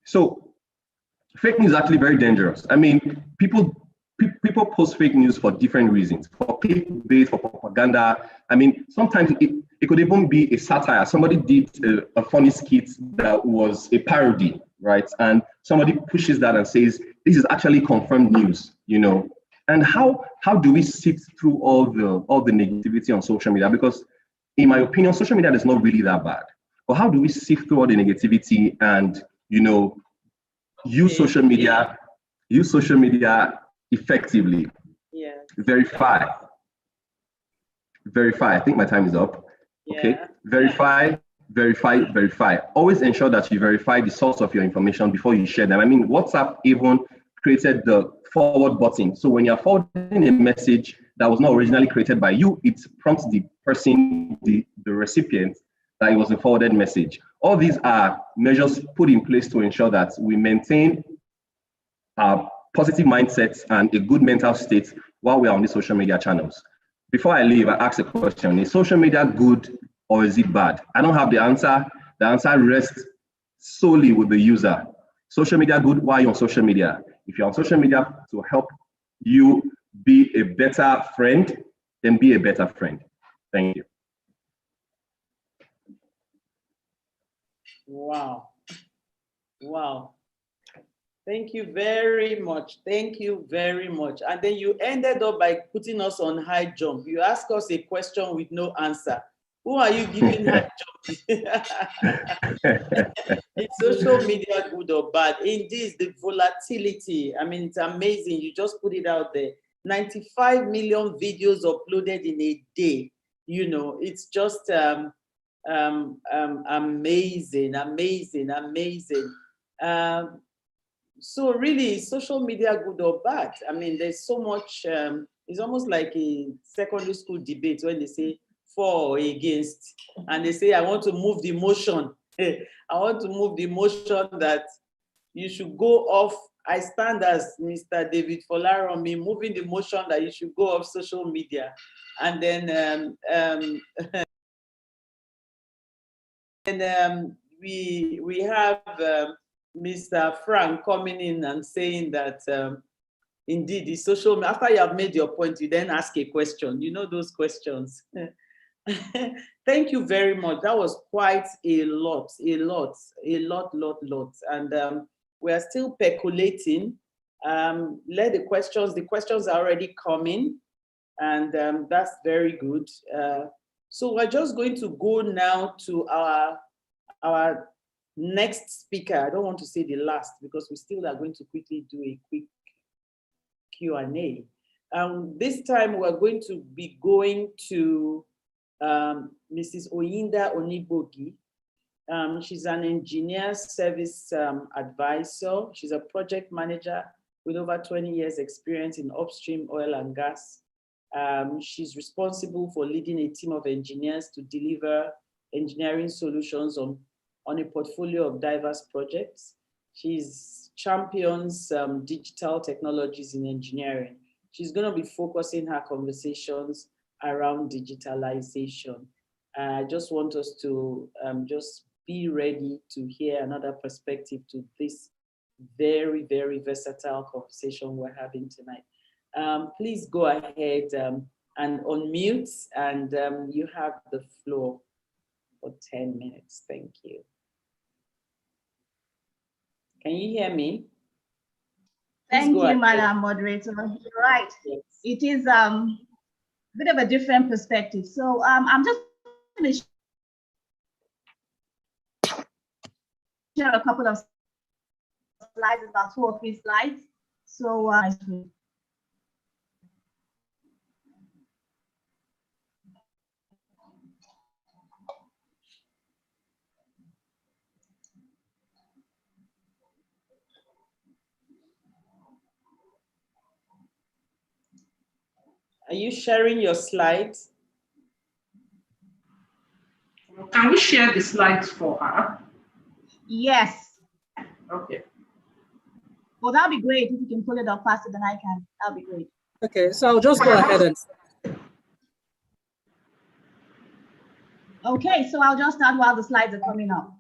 So fake news is actually very dangerous. I mean, people post fake news for different reasons, for clickbait, for propaganda. I mean, sometimes it could even be a satire. Somebody did a funny skit that was a parody, right? And somebody pushes that and says, this is actually confirmed news, you know? And how do we sift through all the negativity on social media? Because in my opinion, social media is not really that bad. But how do we sift through all the negativity and, you know, use social media effectively? Yeah. Verify. I think my time is up. Yeah. Okay. Verify. Always ensure that you verify the source of your information before you share them. I mean, WhatsApp even created the forward button. So when you're forwarding a message that was not originally created by you, it prompts the person, the recipient, that it was a forwarded message. All these are measures put in place to ensure that we maintain our positive mindsets and a good mental state while we are on the social media channels. Before I leave, I ask a question. Is social media good or is it bad? I don't have the answer. The answer rests solely with the user. Social media good? Why are you on social media? If you're on social media to help you be a better friend, then be a better friend. Thank you. Wow. Wow. Thank you very much. Thank you very much. And then you ended up by putting us on high jump. You asked us a question with no answer. Who are you giving high jump? Is social media good or bad? Indeed, the volatility. I mean, it's amazing. You just put it out there. 95 million videos uploaded in a day. You know, it's just amazing, amazing, amazing. So really, social media good or bad? I mean, there's so much, it's almost like a secondary school debate when they say for or against, and they say, I want to move the motion. I want to move the motion that you should go off. I stand as Mr. David Folaromy, moving the motion that you should go off social media. And then we have Mr. Frank coming in and saying that indeed the social, after you have made your point, you then ask a question. You know those questions. Thank you very much. That was quite a lot. And we are still percolating. Let the questions are already coming, and that's very good. So we're just going to go now to our next speaker. I don't want to say the last because we still are going to quickly do a quick Q&A. This time we're going to be going to Mrs. Olinda Onibuki. She's an engineer service advisor. She's a project manager with over 20 years experience in upstream oil and gas. She's responsible for leading a team of engineers to deliver engineering solutions on a portfolio of diverse projects. She's champions digital technologies in engineering. She's going to be focusing her conversations around digitalization. I just want us to just be ready to hear another perspective to this very, very versatile conversation we're having tonight. Please go ahead and unmute, and you have the floor for 10 minutes. Thank you. Can you hear me? Thank you, Madam Moderator. You're right. Yes. It is a bit of a different perspective. So I'm just going to share a couple of slides, about 2 or 3 slides. So are you sharing your slides? Can we share the slides for her? yes. Okay. Well, that'll be great if you can pull it up faster than I can. That'll be great. Okay, so I'll just go ahead and. Okay, so I'll just start while the slides are coming up.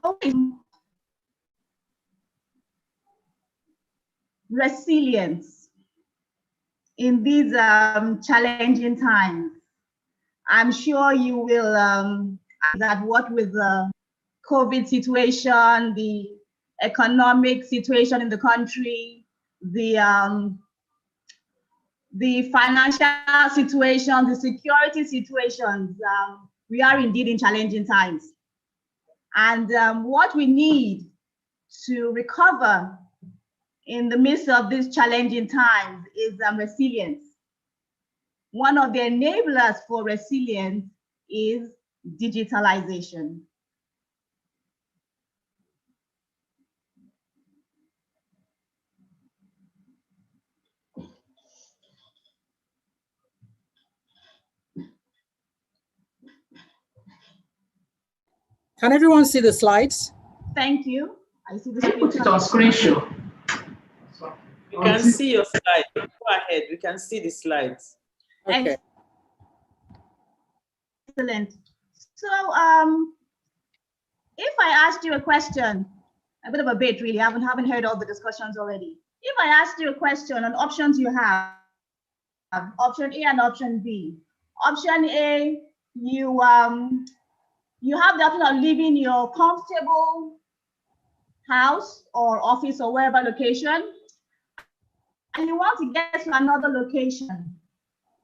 Okay. Resilience in these challenging times. I'm sure you will that what with the COVID situation, the economic situation in the country, the financial situation, the security situations, we are indeed in challenging times. And what we need to recover in the midst of these challenging times is resilience. One of the enablers for resilience is digitalization. Can everyone see the slides? Thank you. I see the screen. Put it on screen show. You can see your slides. Go ahead. We can see the slides. Okay. Excellent. So if I asked you a question, a bit of a bit really, I haven't heard all the discussions already. If I asked you a question on options you have, option A and option B, Option A, you have the option of leaving your comfortable house or office or wherever location, and you want to get to another location.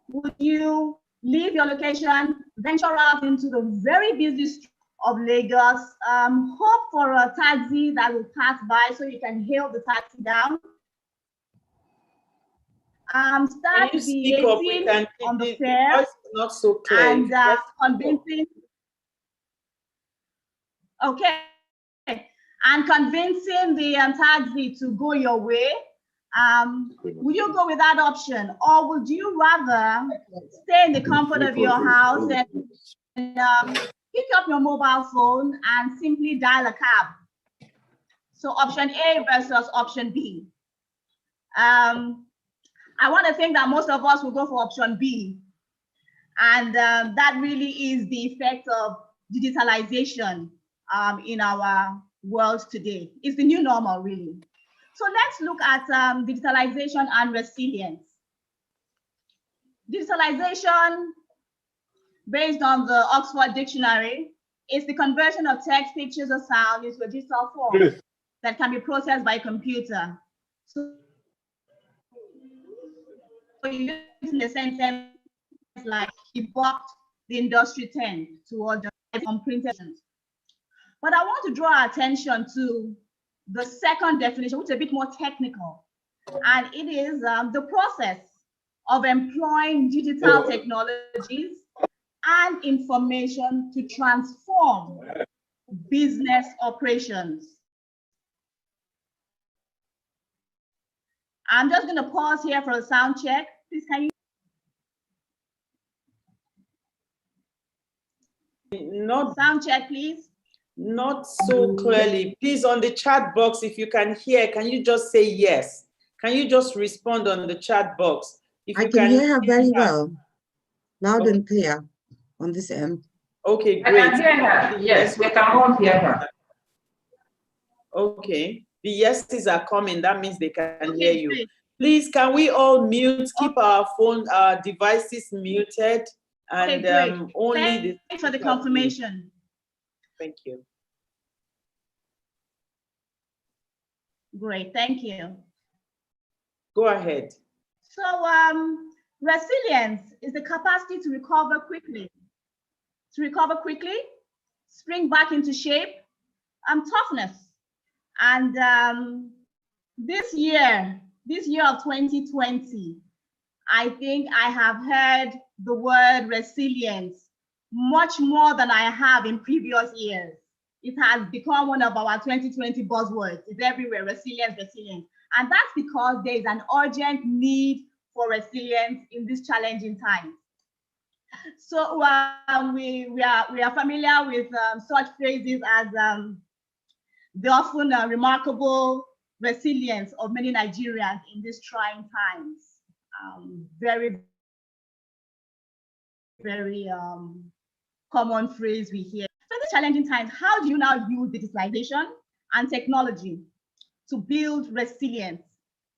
Would you leave your location, venture out into the very busy street of Lagos, hope for a taxi that will pass by so you can hail the taxi down? Start debating on the fare not so clear. And convincing. Okay, and convincing the taxi to go your way. Would you go with that option, or would you rather stay in the comfort of your house and pick up your mobile phone and simply dial a cab? So option A versus option B. I want to think that most of us will go for option B. And that really is the effect of digitalization in our world today. It's the new normal, really. So let's look at digitalization and resilience. Digitalization, based on the Oxford Dictionary, is the conversion of text, pictures, or sound into a digital form that can be processed by a computer. So using a sentence like, he bought the Industry 10 towards the unprinted. But I want to draw our attention to the second definition, which is a bit more technical, and it is the process of employing digital technologies and information to transform business operations. I'm just going to pause here for a sound check. Please, can you? Not sound check, please. Not so clearly. Please, on the chat box, if you can hear, can you just say yes? Can you just respond on the chat box? If I you can hear her very well, loud and clear on this end. Okay, great. I can hear her. Yes, we can all hear her. Okay, the yeses are coming. That means they can hear you. Please, can we all mute, keep our phone, devices muted, and only Thanks for the confirmation. Thank you. Great, thank you. Go ahead. So resilience is the capacity to recover quickly. Spring back into shape, toughness. And this year of 2020, I think I have heard the word resilience much more than I have in previous years. It has become one of our 2020 buzzwords. It's everywhere, resilience, resilience. And that's because there is an urgent need for resilience in these challenging times. So we are familiar with such phrases as the often remarkable resilience of many Nigerians in these trying times. Very, very common phrase we hear. So in these challenging times, how do you now use digitalization and technology to build resilience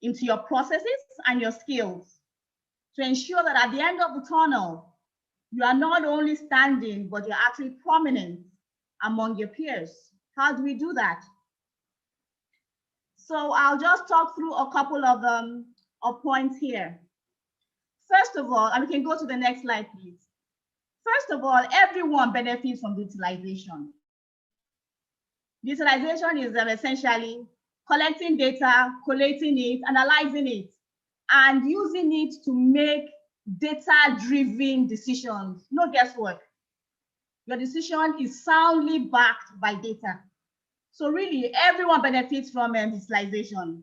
into your processes and your skills to ensure that at the end of the tunnel, you are not only standing, but you're actually prominent among your peers? How do we do that? So I'll just talk through a couple of points here. First of all, and we can go to the next slide, please. First of all, everyone benefits from digitalization. Digitalization is essentially collecting data, collating it, analyzing it, and using it to make data-driven decisions. No guesswork. Your decision is soundly backed by data. So really, everyone benefits from digitalization.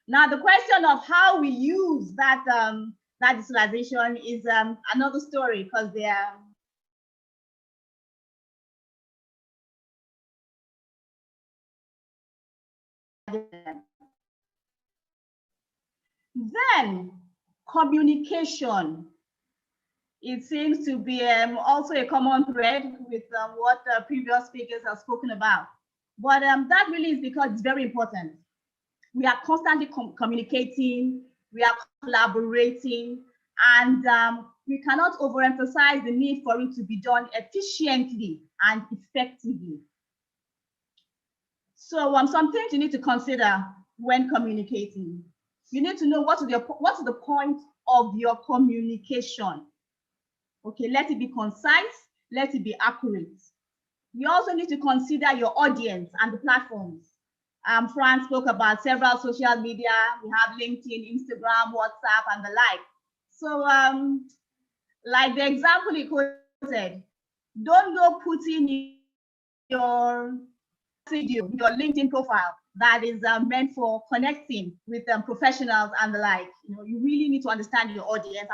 Now, the question of how we use that digitalization is another story, because then communication. It seems to be also a common thread with what previous speakers have spoken about. But that really is because it's very important. We are constantly communicating, we are collaborating, and we cannot overemphasize the need for it to be done efficiently and effectively. So some things you need to consider when communicating. You need to know what's the point of your communication. Okay, let it be concise, let it be accurate. You also need to consider your audience and the platforms. Fran spoke about several social media. We have LinkedIn, Instagram, WhatsApp, and the like. So like the example he quoted, don't go putting your video, your LinkedIn profile that is meant for connecting with professionals and the like. You really need to understand your audience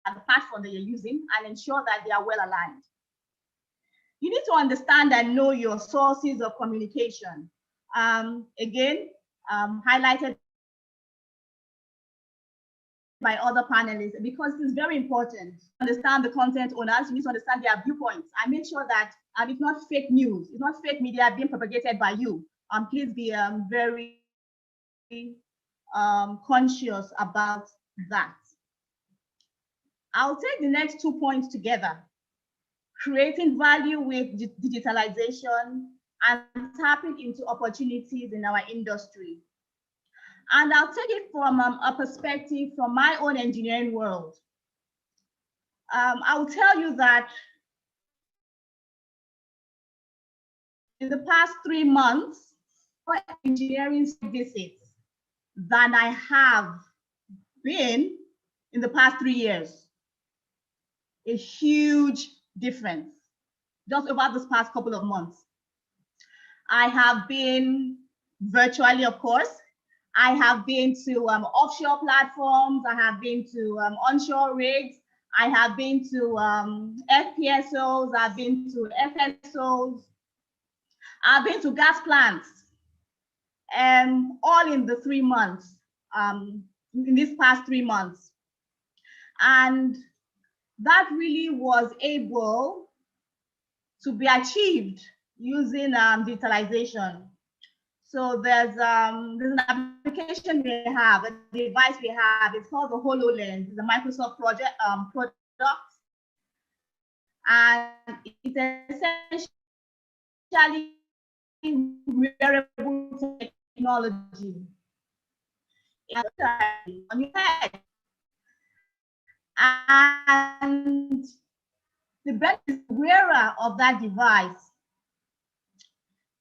and the platform that you're using and ensure that they are well aligned. You need to understand and know your sources of communication. Again, highlighted by other panelists, because it is very important to understand the content owners. You need to understand their viewpoints and make sure that it's not fake news, it's not fake media being propagated by you. Please be very conscious about that. I'll take the next 2 points together: creating value with digitalization and tapping into opportunities in our industry. And I'll take it from a perspective from my own engineering world. I will tell you that in the past 3 months, more engineering visits than I have been in the past 3 years. A huge difference just over this past couple of months. I have been virtually, of course. I have been to offshore platforms. I have been to onshore rigs. I have been to FPSOs. I've been to FSOs. I've been to gas plants. All in the 3 months, in these past 3 months. And that really was able to be achieved using digitalization. So there's an application we have, a device we have. It's called the HoloLens. It's a Microsoft product, and it's essentially wearable technology on your head. And the best wearer of that device,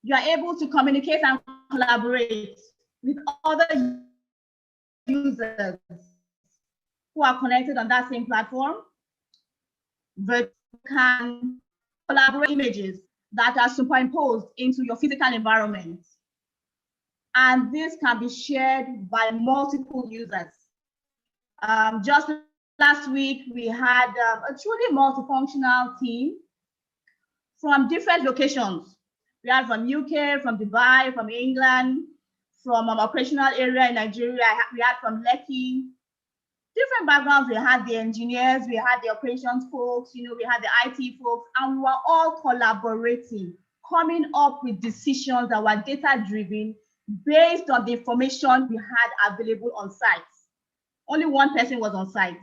you are able to communicate and collaborate with other users who are connected on that same platform, but can collaborate images that are superimposed into your physical environment. And this can be shared by multiple users. Just last week, we had a truly multifunctional team from different locations. We had from UK, from Dubai, from England, from operational area in Nigeria. We had from Lekki. Different backgrounds. We had the engineers, we had the operations folks, we had the IT folks, and we were all collaborating, coming up with decisions that were data-driven based on the information we had available on site. Only one person was on site.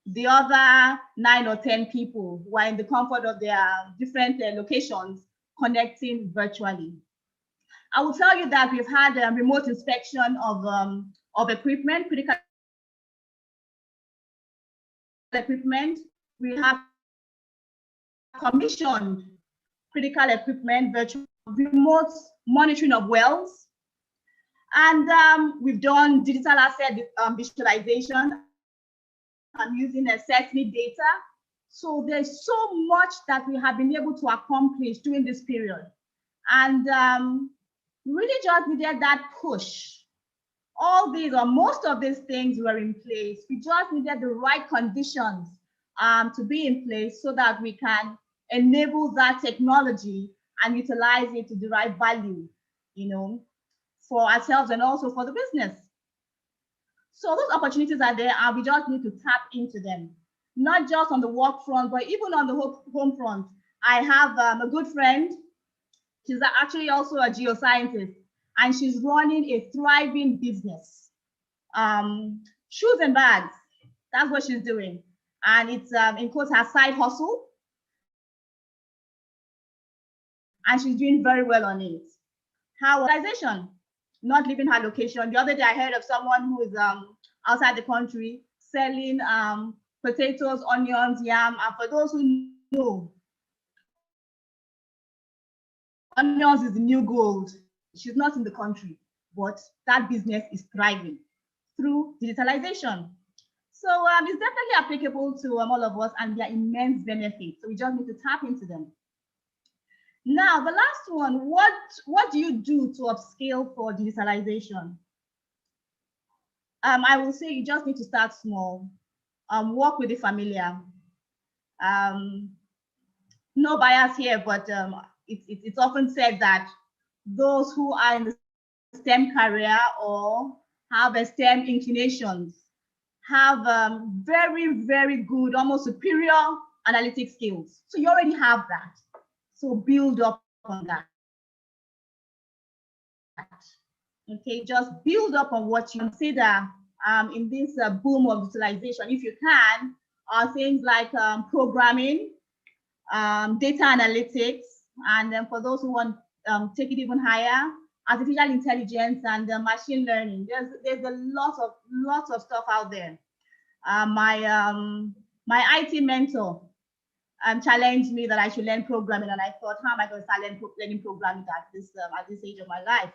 The other 9 or 10 people were in the comfort of their different locations, connecting virtually. I will tell you that we've had a remote inspection of equipment, critical equipment. We have commissioned critical equipment, virtual remote monitoring of wells. And we've done digital asset visualization. I'm using seismic data. So there's so much that we have been able to accomplish during this period. And really just needed that push. All these, or most of these things were in place. We just needed the right conditions to be in place so that we can enable that technology and utilize it to derive value, for ourselves and also for the business. So those opportunities are there, and we just need to tap into them, not just on the work front, but even on the home front. I have a good friend. She's actually also a geoscientist, and she's running a thriving business. Shoes and bags, That's what she's doing. And it's in quotes her side hustle. And she's doing very well on it. Her organization, not leaving her location. The other day I heard of someone who is outside the country selling potatoes, onions, yam. And for those who know, onions is the new gold. She's not in the country, but that business is thriving through digitalization. So it's definitely applicable to all of us, and there are immense benefits. So we just need to tap into them. Now, the last one, what do you do to upscale for digitalization? I will say you just need to start small. Work with the familiar. No bias here, but it's often said that those who are in the STEM career or have a STEM inclinations have very, very good, almost superior analytic skills. So you already have that. So build up on that. Okay, just build up on what you consider in this boom of digitalization. If you can, things like programming, data analytics, and then for those who want take it even higher, artificial intelligence and machine learning. There's a lots of stuff out there. My IT mentor challenged me that I should learn programming, and I thought, how am I going to start learning programming at this age of my life?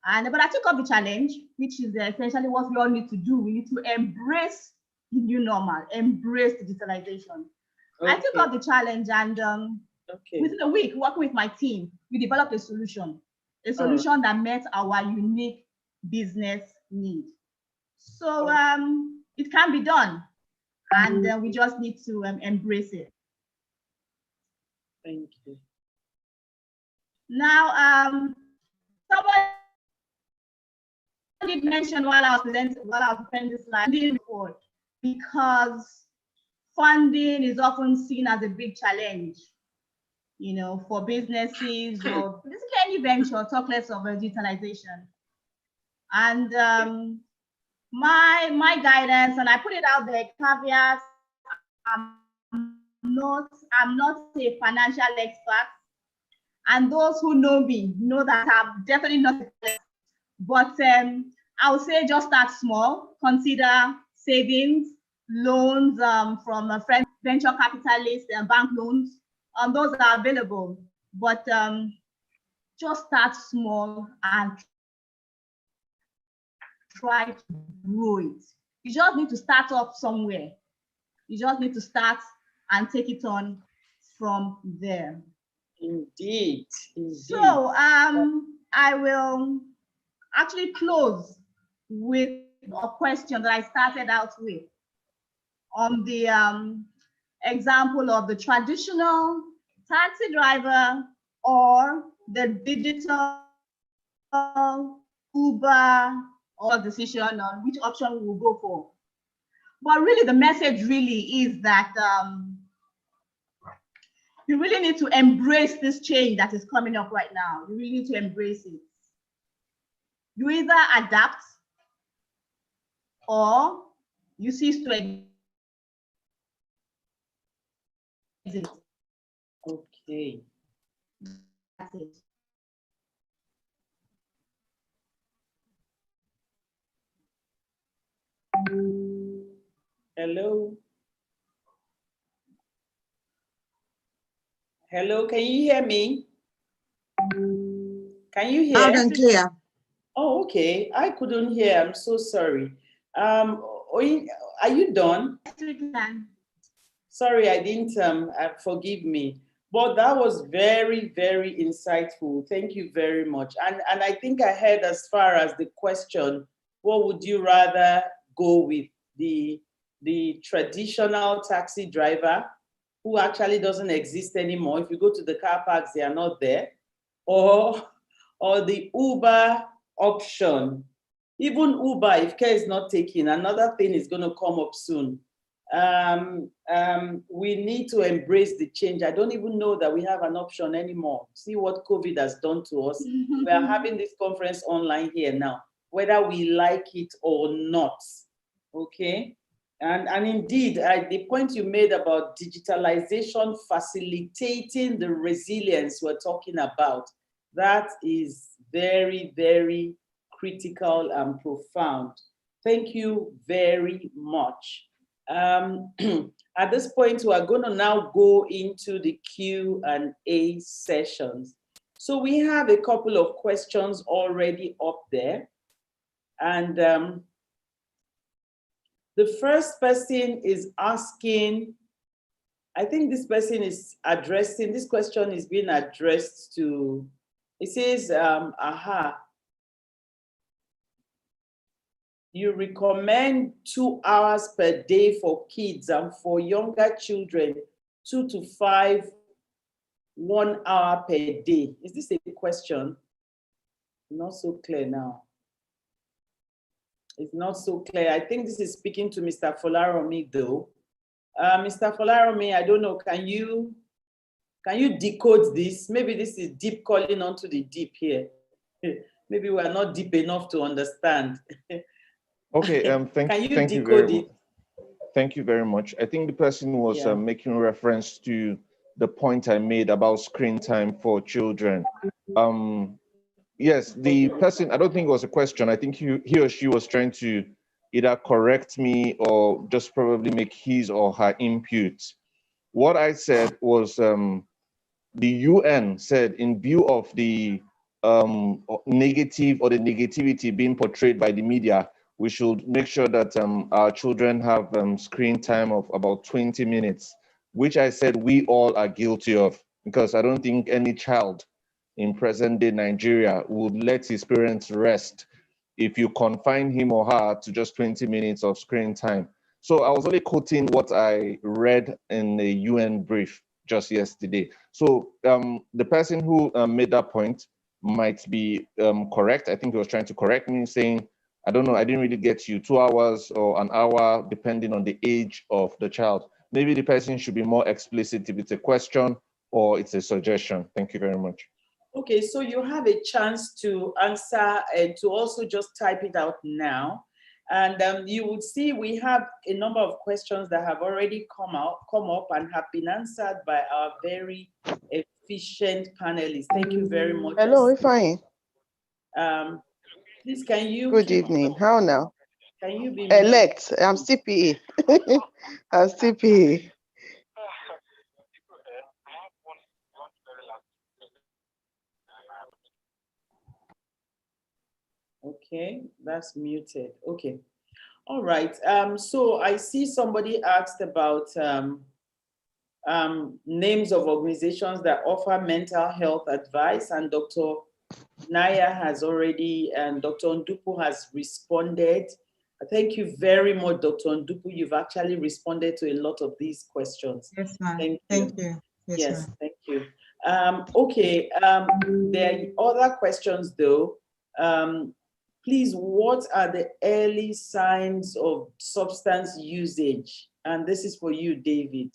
But I took up the challenge, which is essentially what we all need to do. We need to embrace the new normal, embrace digitalization. Okay. I took up the challenge, and within a week, working with my team, we developed a solution that met our unique business need. So it can be done, and we just need to embrace it. Thank you. Now, someone did mention while I was presenting this slide, report, because funding is often seen as a big challenge, you know, for businesses or basically any venture, talk less of digitalization. And my guidance, and I put it out there, caveats, I'm not a financial expert, and those who know me know that I'm definitely not, but I would say just start small, consider savings, loans from a friend, venture capitalists and bank loans. Those are available, but just start small and try to grow it. You just need to start off somewhere. You just need to start and take it on from there. Indeed. So I will actually close with a question that I started out with on the example of the traditional taxi driver or the digital Uber, or decision on which option we will go for. But really the message really is that you really need to embrace this change that is coming up right now. You really need to embrace it. You either adapt or you cease to exist. Okay. That's it. Hello. Hello, can you hear me? Can you hear? Loud and clear. Oh, okay. I couldn't hear. I'm so sorry. Are you done? Sorry, I didn't. Forgive me. But that was very, very insightful. Thank you very much. And I think I heard as far as the question, what would you rather go with? The traditional taxi driver who actually doesn't exist anymore. If you go to the car parks, they are not there. Or the Uber option. Even Uber, if care is not taken, another thing is going to come up soon. We need to embrace the change. I don't even know that we have an option anymore. See what COVID has done to us. We are having this conference online here now, whether we like it or not. Okay. And indeed, the point you made about digitalization facilitating the resilience we're talking about, that is very, very critical and profound. Thank you very much. At this point, we are going to now go into the Q&A sessions. So we have a couple of questions already up there. And the first person is asking, I think this person is addressing, this question is being addressed to, it says, you recommend 2 hours per day for kids, and for younger children, 2 to 5, 1 hour per day. Is this a question? Not so clear now. It's not so clear. I think this is speaking to Mr. Folaromy though. Mr. Folaromy, I don't know, can you decode this? Maybe this is deep calling onto the deep here. Maybe we are not deep enough to understand. Okay, thank you very much. I think the person was making reference to the point I made about screen time for children. Yes, the person, I don't think it was a question. I think he or she was trying to either correct me or just probably make his or her input. What I said was the UN said, in view of the negative or the negativity being portrayed by the media, we should make sure that our children have screen time of about 20 minutes, which I said we all are guilty of, because I don't think any child in present day Nigeria would let his parents rest if you confine him or her to just 20 minutes of screen time. So I was only quoting what I read in the UN brief just yesterday. So the person who made that point might be correct. I think he was trying to correct me, saying, I don't know, I didn't really get you 2 hours or an hour, depending on the age of the child. Maybe the person should be more explicit if it's a question or it's a suggestion. Thank you very much. Okay, so you have a chance to answer and to also just type it out now. And you would see we have a number of questions that have already come up and have been answered by our very efficient panelists. Thank you very much. Hello, Ifeanyi. Please, can you? Good evening. How now? Can you be elect? I'm CPE. I'm CPE. Okay, that's muted. Okay. All right. So I see somebody asked about names of organizations that offer mental health advice, and Dr. Naya has already, and Dr. Ndupu has responded. Thank you very much, Dr. Ndupu. You've actually responded to a lot of these questions. Yes, ma'am. Thank you. Yes, thank you. Okay, there are other questions though. Please, what are the early signs of substance usage? And this is for you, David.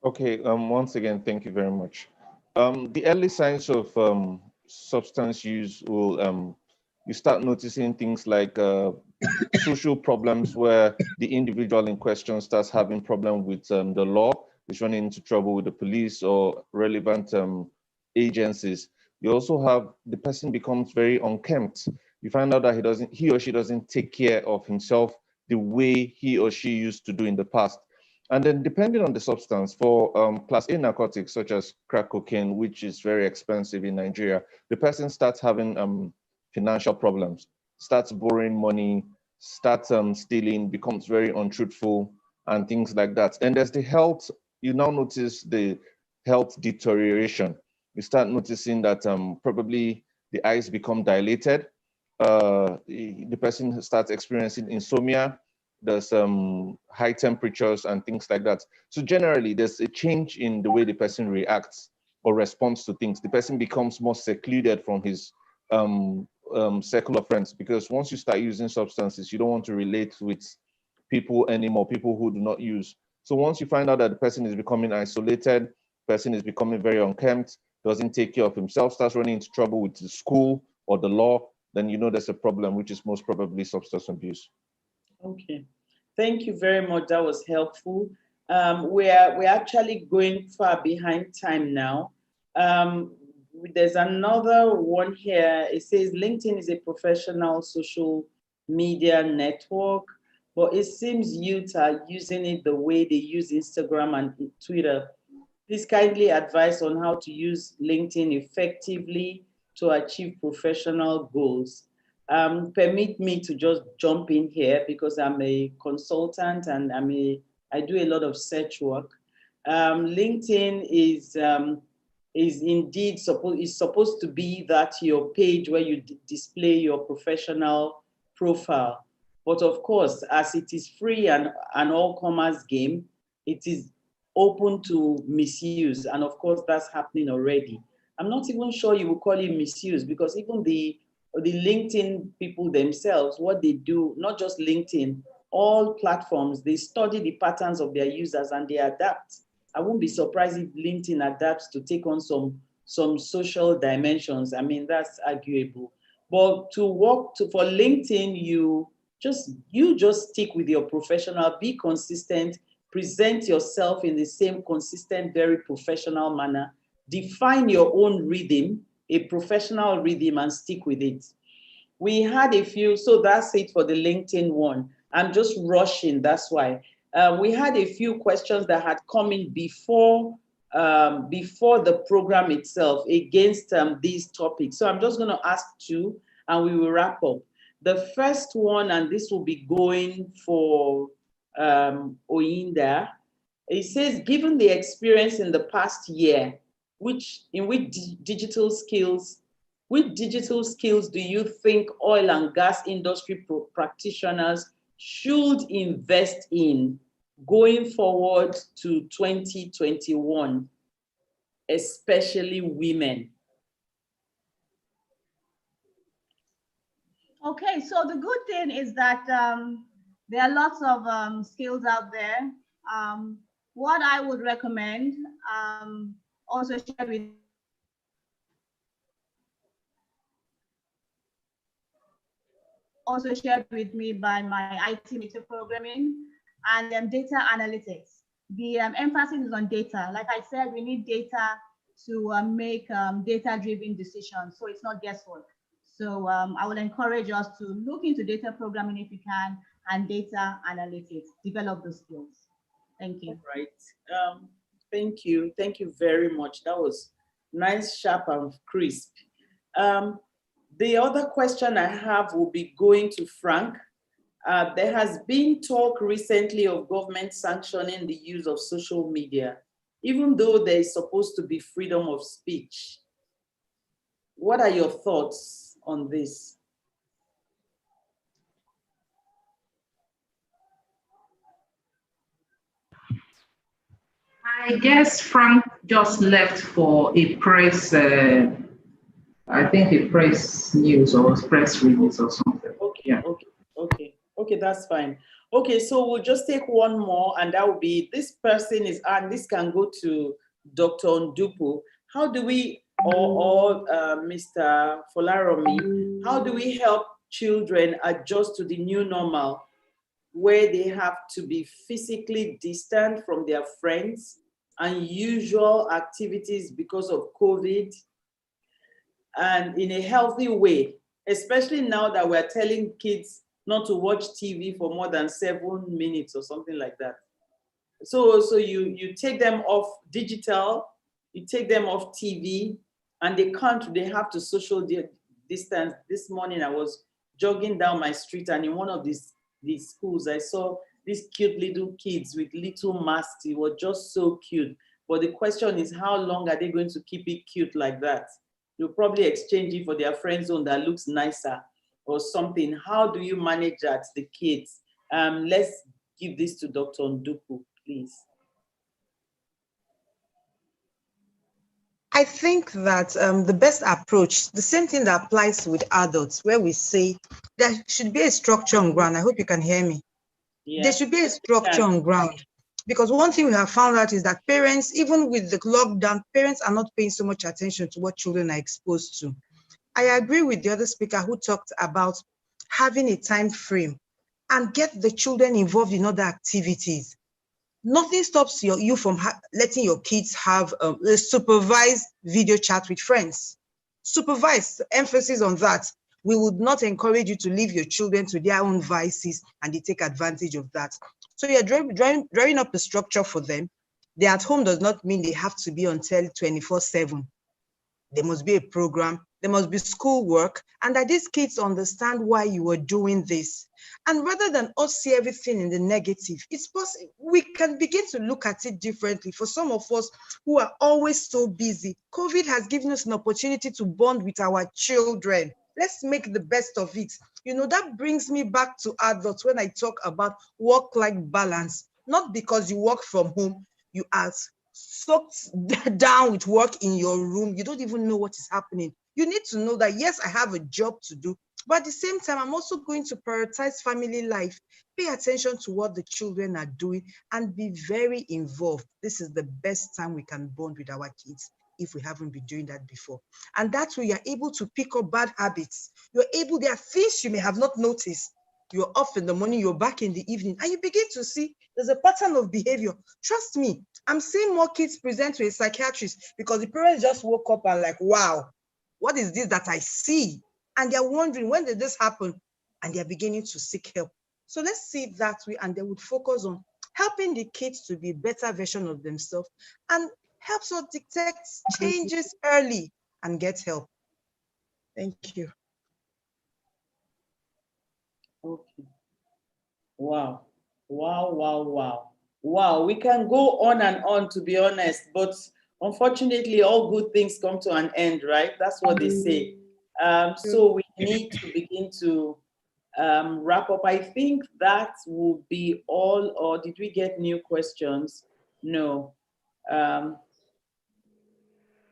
Okay, once again, thank you very much. The early signs of substance use will, you start noticing things like social problems where the individual in question starts having problem with the law, is running into trouble with the police or relevant agencies. You also have the person becomes very unkempt. You find out that he or she doesn't take care of himself the way he or she used to do in the past. And then depending on the substance, for class A narcotics, such as crack cocaine, which is very expensive in Nigeria, the person starts having financial problems, starts borrowing money, starts stealing, becomes very untruthful, and things like that. And there's the health, you now notice the health deterioration. You start noticing that probably the eyes become dilated. The person starts experiencing insomnia. There's high temperatures and things like that. So generally, there's a change in the way the person reacts or responds to things. The person becomes more secluded from his circle of friends, because once you start using substances, you don't want to relate with people anymore, people who do not use. So once you find out that the person is becoming isolated, person is becoming very unkempt, doesn't take care of himself, starts running into trouble with the school or the law, then you know there's a problem, which is most probably substance abuse. Okay, Thank you very much. That was helpful. We're actually going far behind time now. There's another one here. It says LinkedIn is a professional social media network, but it seems youth are using it the way they use Instagram and Twitter. Please kindly advise on how to use LinkedIn effectively to achieve professional goals. Permit me to just jump in here because I'm a consultant and I do a lot of search work. LinkedIn is indeed supposed to be that your page where you display your professional profile. But of course, as it is free and an all-comers game, it is open to misuse. And of course, that's happening already. I'm not even sure you would call it misuse because even the LinkedIn people themselves, what they do, not just LinkedIn, all platforms, they study the patterns of their users and they adapt. I won't be surprised if LinkedIn adapts to take on some social dimensions. I mean, that's arguable. But for LinkedIn, you just stick with your professional, be consistent, present yourself in the same consistent, very professional manner, define your own rhythm, a professional rhythm, and stick with it. We had a few, so that's it for the LinkedIn one. I'm just rushing, that's why. We had a few questions that had come in before the program itself against these topics. So I'm just going to ask two and we will wrap up. The first one, and this will be going for Olinda, it says, given the experience in the past year, which digital skills do you think oil and gas industry practitioners should invest in going forward to 2021, especially women? Okay, so the good thing is that there are lots of skills out there. What I would recommend, also shared with me by my IT meta programming and data analytics. The emphasis is on data. Like I said, we need data to make data-driven decisions, so it's not guesswork. So I would encourage us to look into data programming if you can, and data analytics, develop those skills. Thank you. All right. Thank you. Thank you very much. That was nice, sharp, and crisp. The other question I have will be going to Frank. There has been talk recently of government sanctioning the use of social media, even though there is supposed to be freedom of speech. What are your thoughts on this? I guess Frank just left for a press, I think a press news or press release or something. Okay, yeah. Okay, that's fine. Okay, so we'll just take one more, and that will be, this person is, and this can go to Dr. Ndupu. How do we, or Mr. Folaromy, how do we help children adjust to the new normal where they have to be physically distant from their friends and usual activities because of COVID, and in a healthy way, especially now that we're telling kids not to watch TV for more than 7 minutes or something like that. So you take them off digital, you take them off TV, and they have to social distance. This morning I was jogging down my street, and in one of these schools, I saw these cute little kids with little masks. It was just so cute. But the question is, how long are they going to keep it cute like that? You'll probably exchange it for their friend zone that looks nicer or something. How do you manage that, the kids? Let's give this to Dr. Ndupu, please. I think that the best approach, the same thing that applies with adults, where we say there should be a structure on ground. I hope you can hear me. Yeah. There should be a structure on ground. Because one thing we have found out is that parents, even with the lockdown, parents are not paying so much attention to what children are exposed to. I agree with the other speaker who talked about having a time frame and get the children involved in other activities. Nothing stops you from letting your kids have a supervised video chat with friends. Supervised, emphasis on that. We would not encourage you to leave your children to their own vices and they take advantage of that. So you're drawing up a structure for them. They're at home does not mean they have to be on tele 24/7. There must be a program, there must be schoolwork, and that these kids understand why you are doing this. And rather than us see everything in the negative, it's possible we can begin to look at it differently. For some of us who are always so busy, COVID has given us an opportunity to bond with our children. Let's make the best of it. That brings me back to adults when I talk about work-life balance. Not because you work from home, you are sucked down with work in your room. You don't even know what is happening. You need to know that, yes, I have a job to do, but at the same time, I'm also going to prioritize family life, pay attention to what the children are doing, and be very involved. This is the best time we can bond with our kids if we haven't been doing that before. And that's where you're able to pick up bad habits. There are things you may have not noticed. You're off in the morning, you're back in the evening, and you begin to see there's a pattern of behavior. Trust me, I'm seeing more kids present to a psychiatrist because the parents just woke up and like, wow, what is this that I see? And they're wondering, when did this happen? And they're beginning to seek help. So let's see it that way, and they would focus on helping the kids to be a better version of themselves and helps us detect changes early and get help. Thank you. Okay. Wow. Wow, wow, wow. Wow, we can go on and on, to be honest, but unfortunately, all good things come to an end, right? That's what they say. So we need to begin to wrap up. I think that will be all, or did we get new questions? No.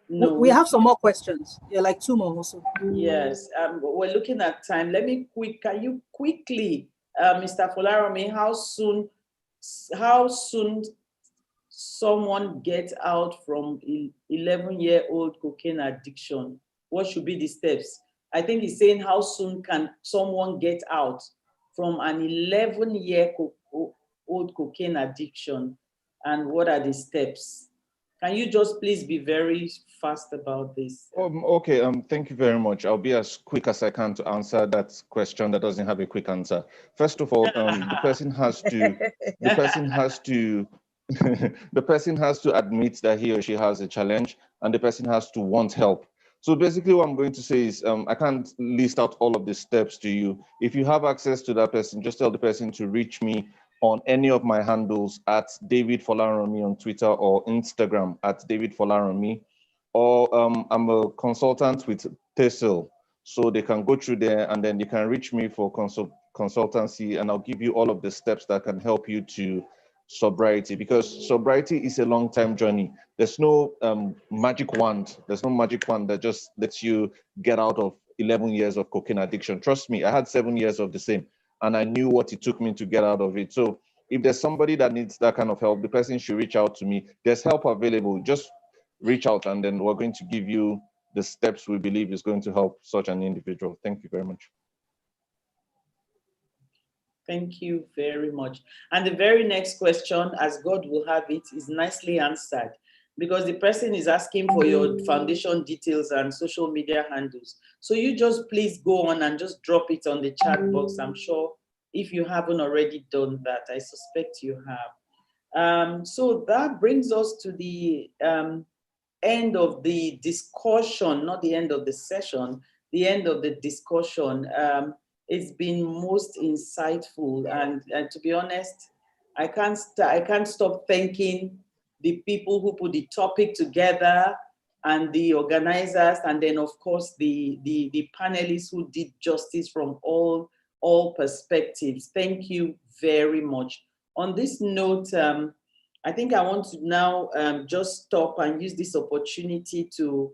No. We have some more questions. Yeah, like 2 more also. Yes, we're looking at time. Can you quickly, Mr. Folaromy, how soon someone gets out from 11-year-old cocaine addiction? What should be the steps? I think he's saying, how soon can someone get out from an 11-year-old cocaine addiction, and what are the steps? Can you just please be very fast about this? Okay, thank you very much. I'll be as quick as I can to answer that question that doesn't have a quick answer. First of all, the person has to the person has to admit that he or she has a challenge, and the person has to want help. So basically what I'm going to say is, I can't list out all of the steps to you. If you have access to that person, just tell the person to reach me on any of my handles at David Folaromy on Twitter or Instagram at David Folaromy, or I'm a consultant with TESIL, so they can go through there and then you can reach me for consultancy, and I'll give you all of the steps that can help you to sobriety, because sobriety is a long-time journey. There's no magic wand. There's no magic wand that just lets you get out of 11 years of cocaine addiction. Trust me, I had 7 years of the same, and I knew what it took me to get out of it. So if there's somebody that needs that kind of help, the person should reach out to me. There's help available. Just reach out, and then we're going to give you the steps we believe is going to help such an individual. Thank you very much. Thank you very much. And the very next question, as God will have it, is nicely answered, because the person is asking for your foundation details and social media handles. So you just please go on and just drop it on the chat box. I'm sure if you haven't already done that, I suspect you have. So that brings us to the end of the discussion, not the end of the session, the end of the discussion. It's been most insightful, and to be honest, I can't stop thanking the people who put the topic together, and the organizers, and then of course the panelists who did justice from all perspectives. Thank you very much. On this note, I think I want to now just stop and use this opportunity to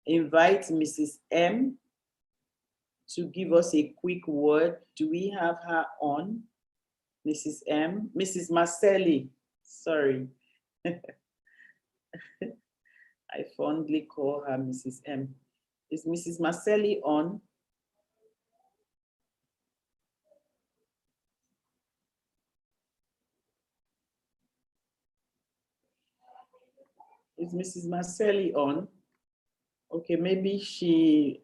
invite Mrs. M to give us a quick word. Do we have her on? Mrs. M, Mrs. Marcelli, sorry. I fondly call her Mrs. M. Is Mrs. Marcelli on? Is Mrs. Marcelli on? Okay, maybe she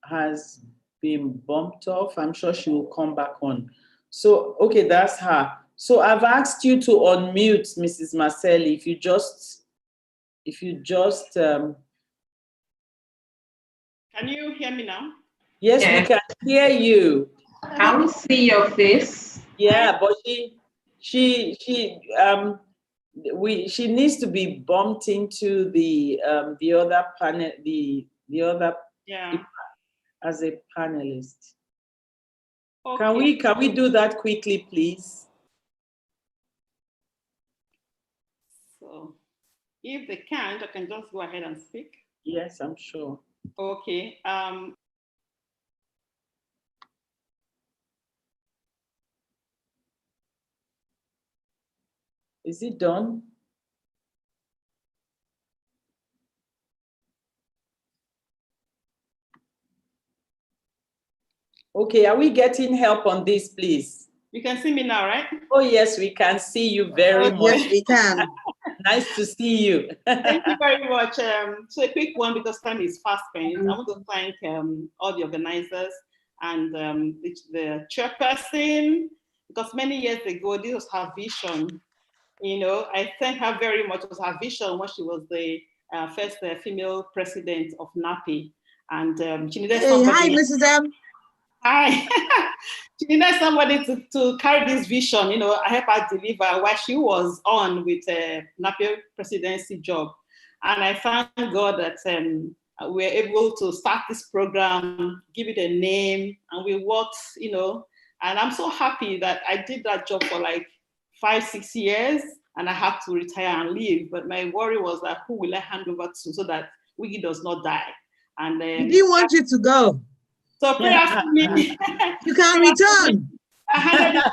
has been bumped off. I'm sure she will come back on. So, okay, that's her. So I've asked you to unmute, Mrs. Marcelli. If you just, Can you hear me now? Yes, we can hear you. Can we see your face? Yeah, but she needs to be bumped into the other panel, the other as a panelist. Okay. Can we do that quickly, please? So if they can't, I can just go ahead and speak. Yes, I'm sure. Okay. Is it done? Okay, are we getting help on this, please? You can see me now, right? Oh, yes, we can see you very much. Yes, we can. Nice to see you. Thank you very much. So a quick one because time is fast spent. I want to thank all the organizers and the chairperson, because many years ago, this was her vision. You know, I thank her very much. It was her vision when she was the first female president of NAPI. And she needed somebody. Hi, Mrs. M. Hi. She needed somebody to carry this vision. You know, I helped her deliver while she was on with NAPI presidency job. And I thank God that we were able to start this program, give it a name, and we worked, you know, and I'm so happy that I did that job for like 5-6 years, and I had to retire and leave. But my worry was that who will I hand over to so that WiGE does not die? And we didn't want you to go. So prayerfully, you can return. I handed it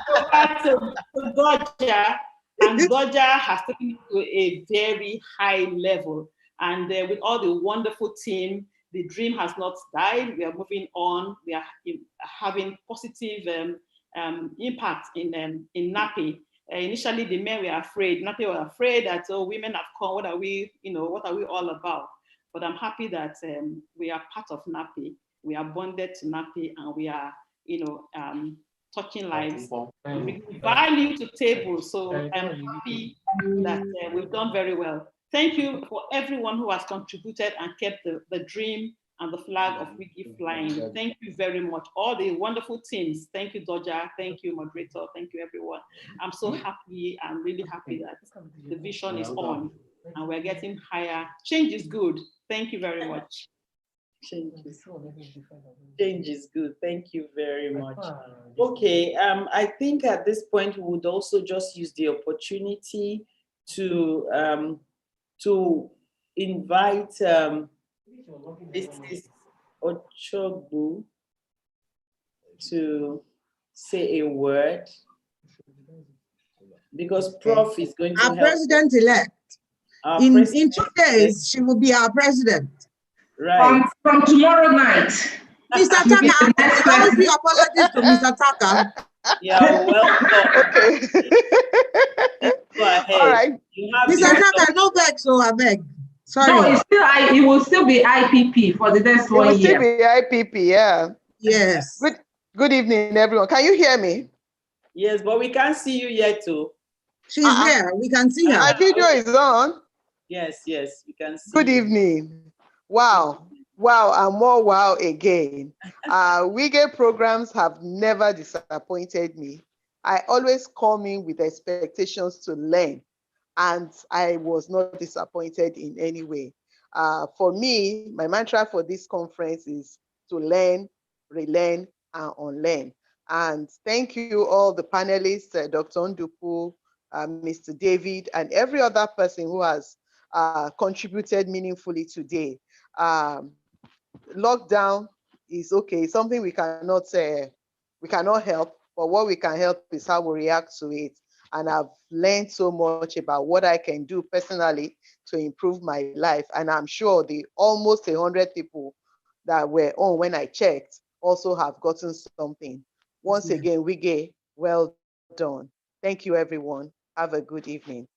over to Dodger, and Dodger has taken it to a very high level. And with all the wonderful team, the dream has not died. We are moving on. We are having positive impact in NAPI. Initially, the men were afraid. NAPI were afraid that, oh, women have come. What are we, you know, what are we all about? But I'm happy that we are part of NAPI. We are bonded to NAPI, and we are, you know, touching lives, bringing value to table. So I'm happy that we've done very well. Thank you for everyone who has contributed and kept the dream and the flag of WiGE flying. Thank you very much. All the wonderful teams. Thank you, Dodger. Thank you, Moderator. Thank you, everyone. I'm so happy. I'm really happy that the vision is on and we're getting higher. Change is good. Thank you very much. Change is good. Thank you very much. Okay, I think at this point we would also just use the opportunity to invite Mrs. Ochogbu to say a word, because Prof is going to our president-elect. In 2 days, she will be our president. Right. From tomorrow night. Mr. Taka, all the apologies to Mr. Taka. Yeah, welcome. Okay. Go ahead. All right. Mr. Taka, no beg, so I beg. Sorry. No, it will still be IPP for the next 1 year. It will still be IPP, yeah. Yes. Good evening, everyone. Can you hear me? Yes, but we can't see you yet, too. She's there. We can see her. My video is on. Yes, we can see. Good evening. Wow, and more wow again. WiGE programs have never disappointed me. I always come in with expectations to learn, and I was not disappointed in any way. For me, my mantra for this conference is to learn, relearn, and unlearn. And thank you all the panelists, Dr. Ndupu, Mr. David, and every other person who has contributed meaningfully today. Lockdown is okay, something we cannot help, but what we can help is how we react to it. And I've learned so much about what I can do personally to improve my life. And I'm sure the almost 100 people that were on when I checked also have gotten something. Once again, WiGE, well done. Thank you, everyone. Have a good evening.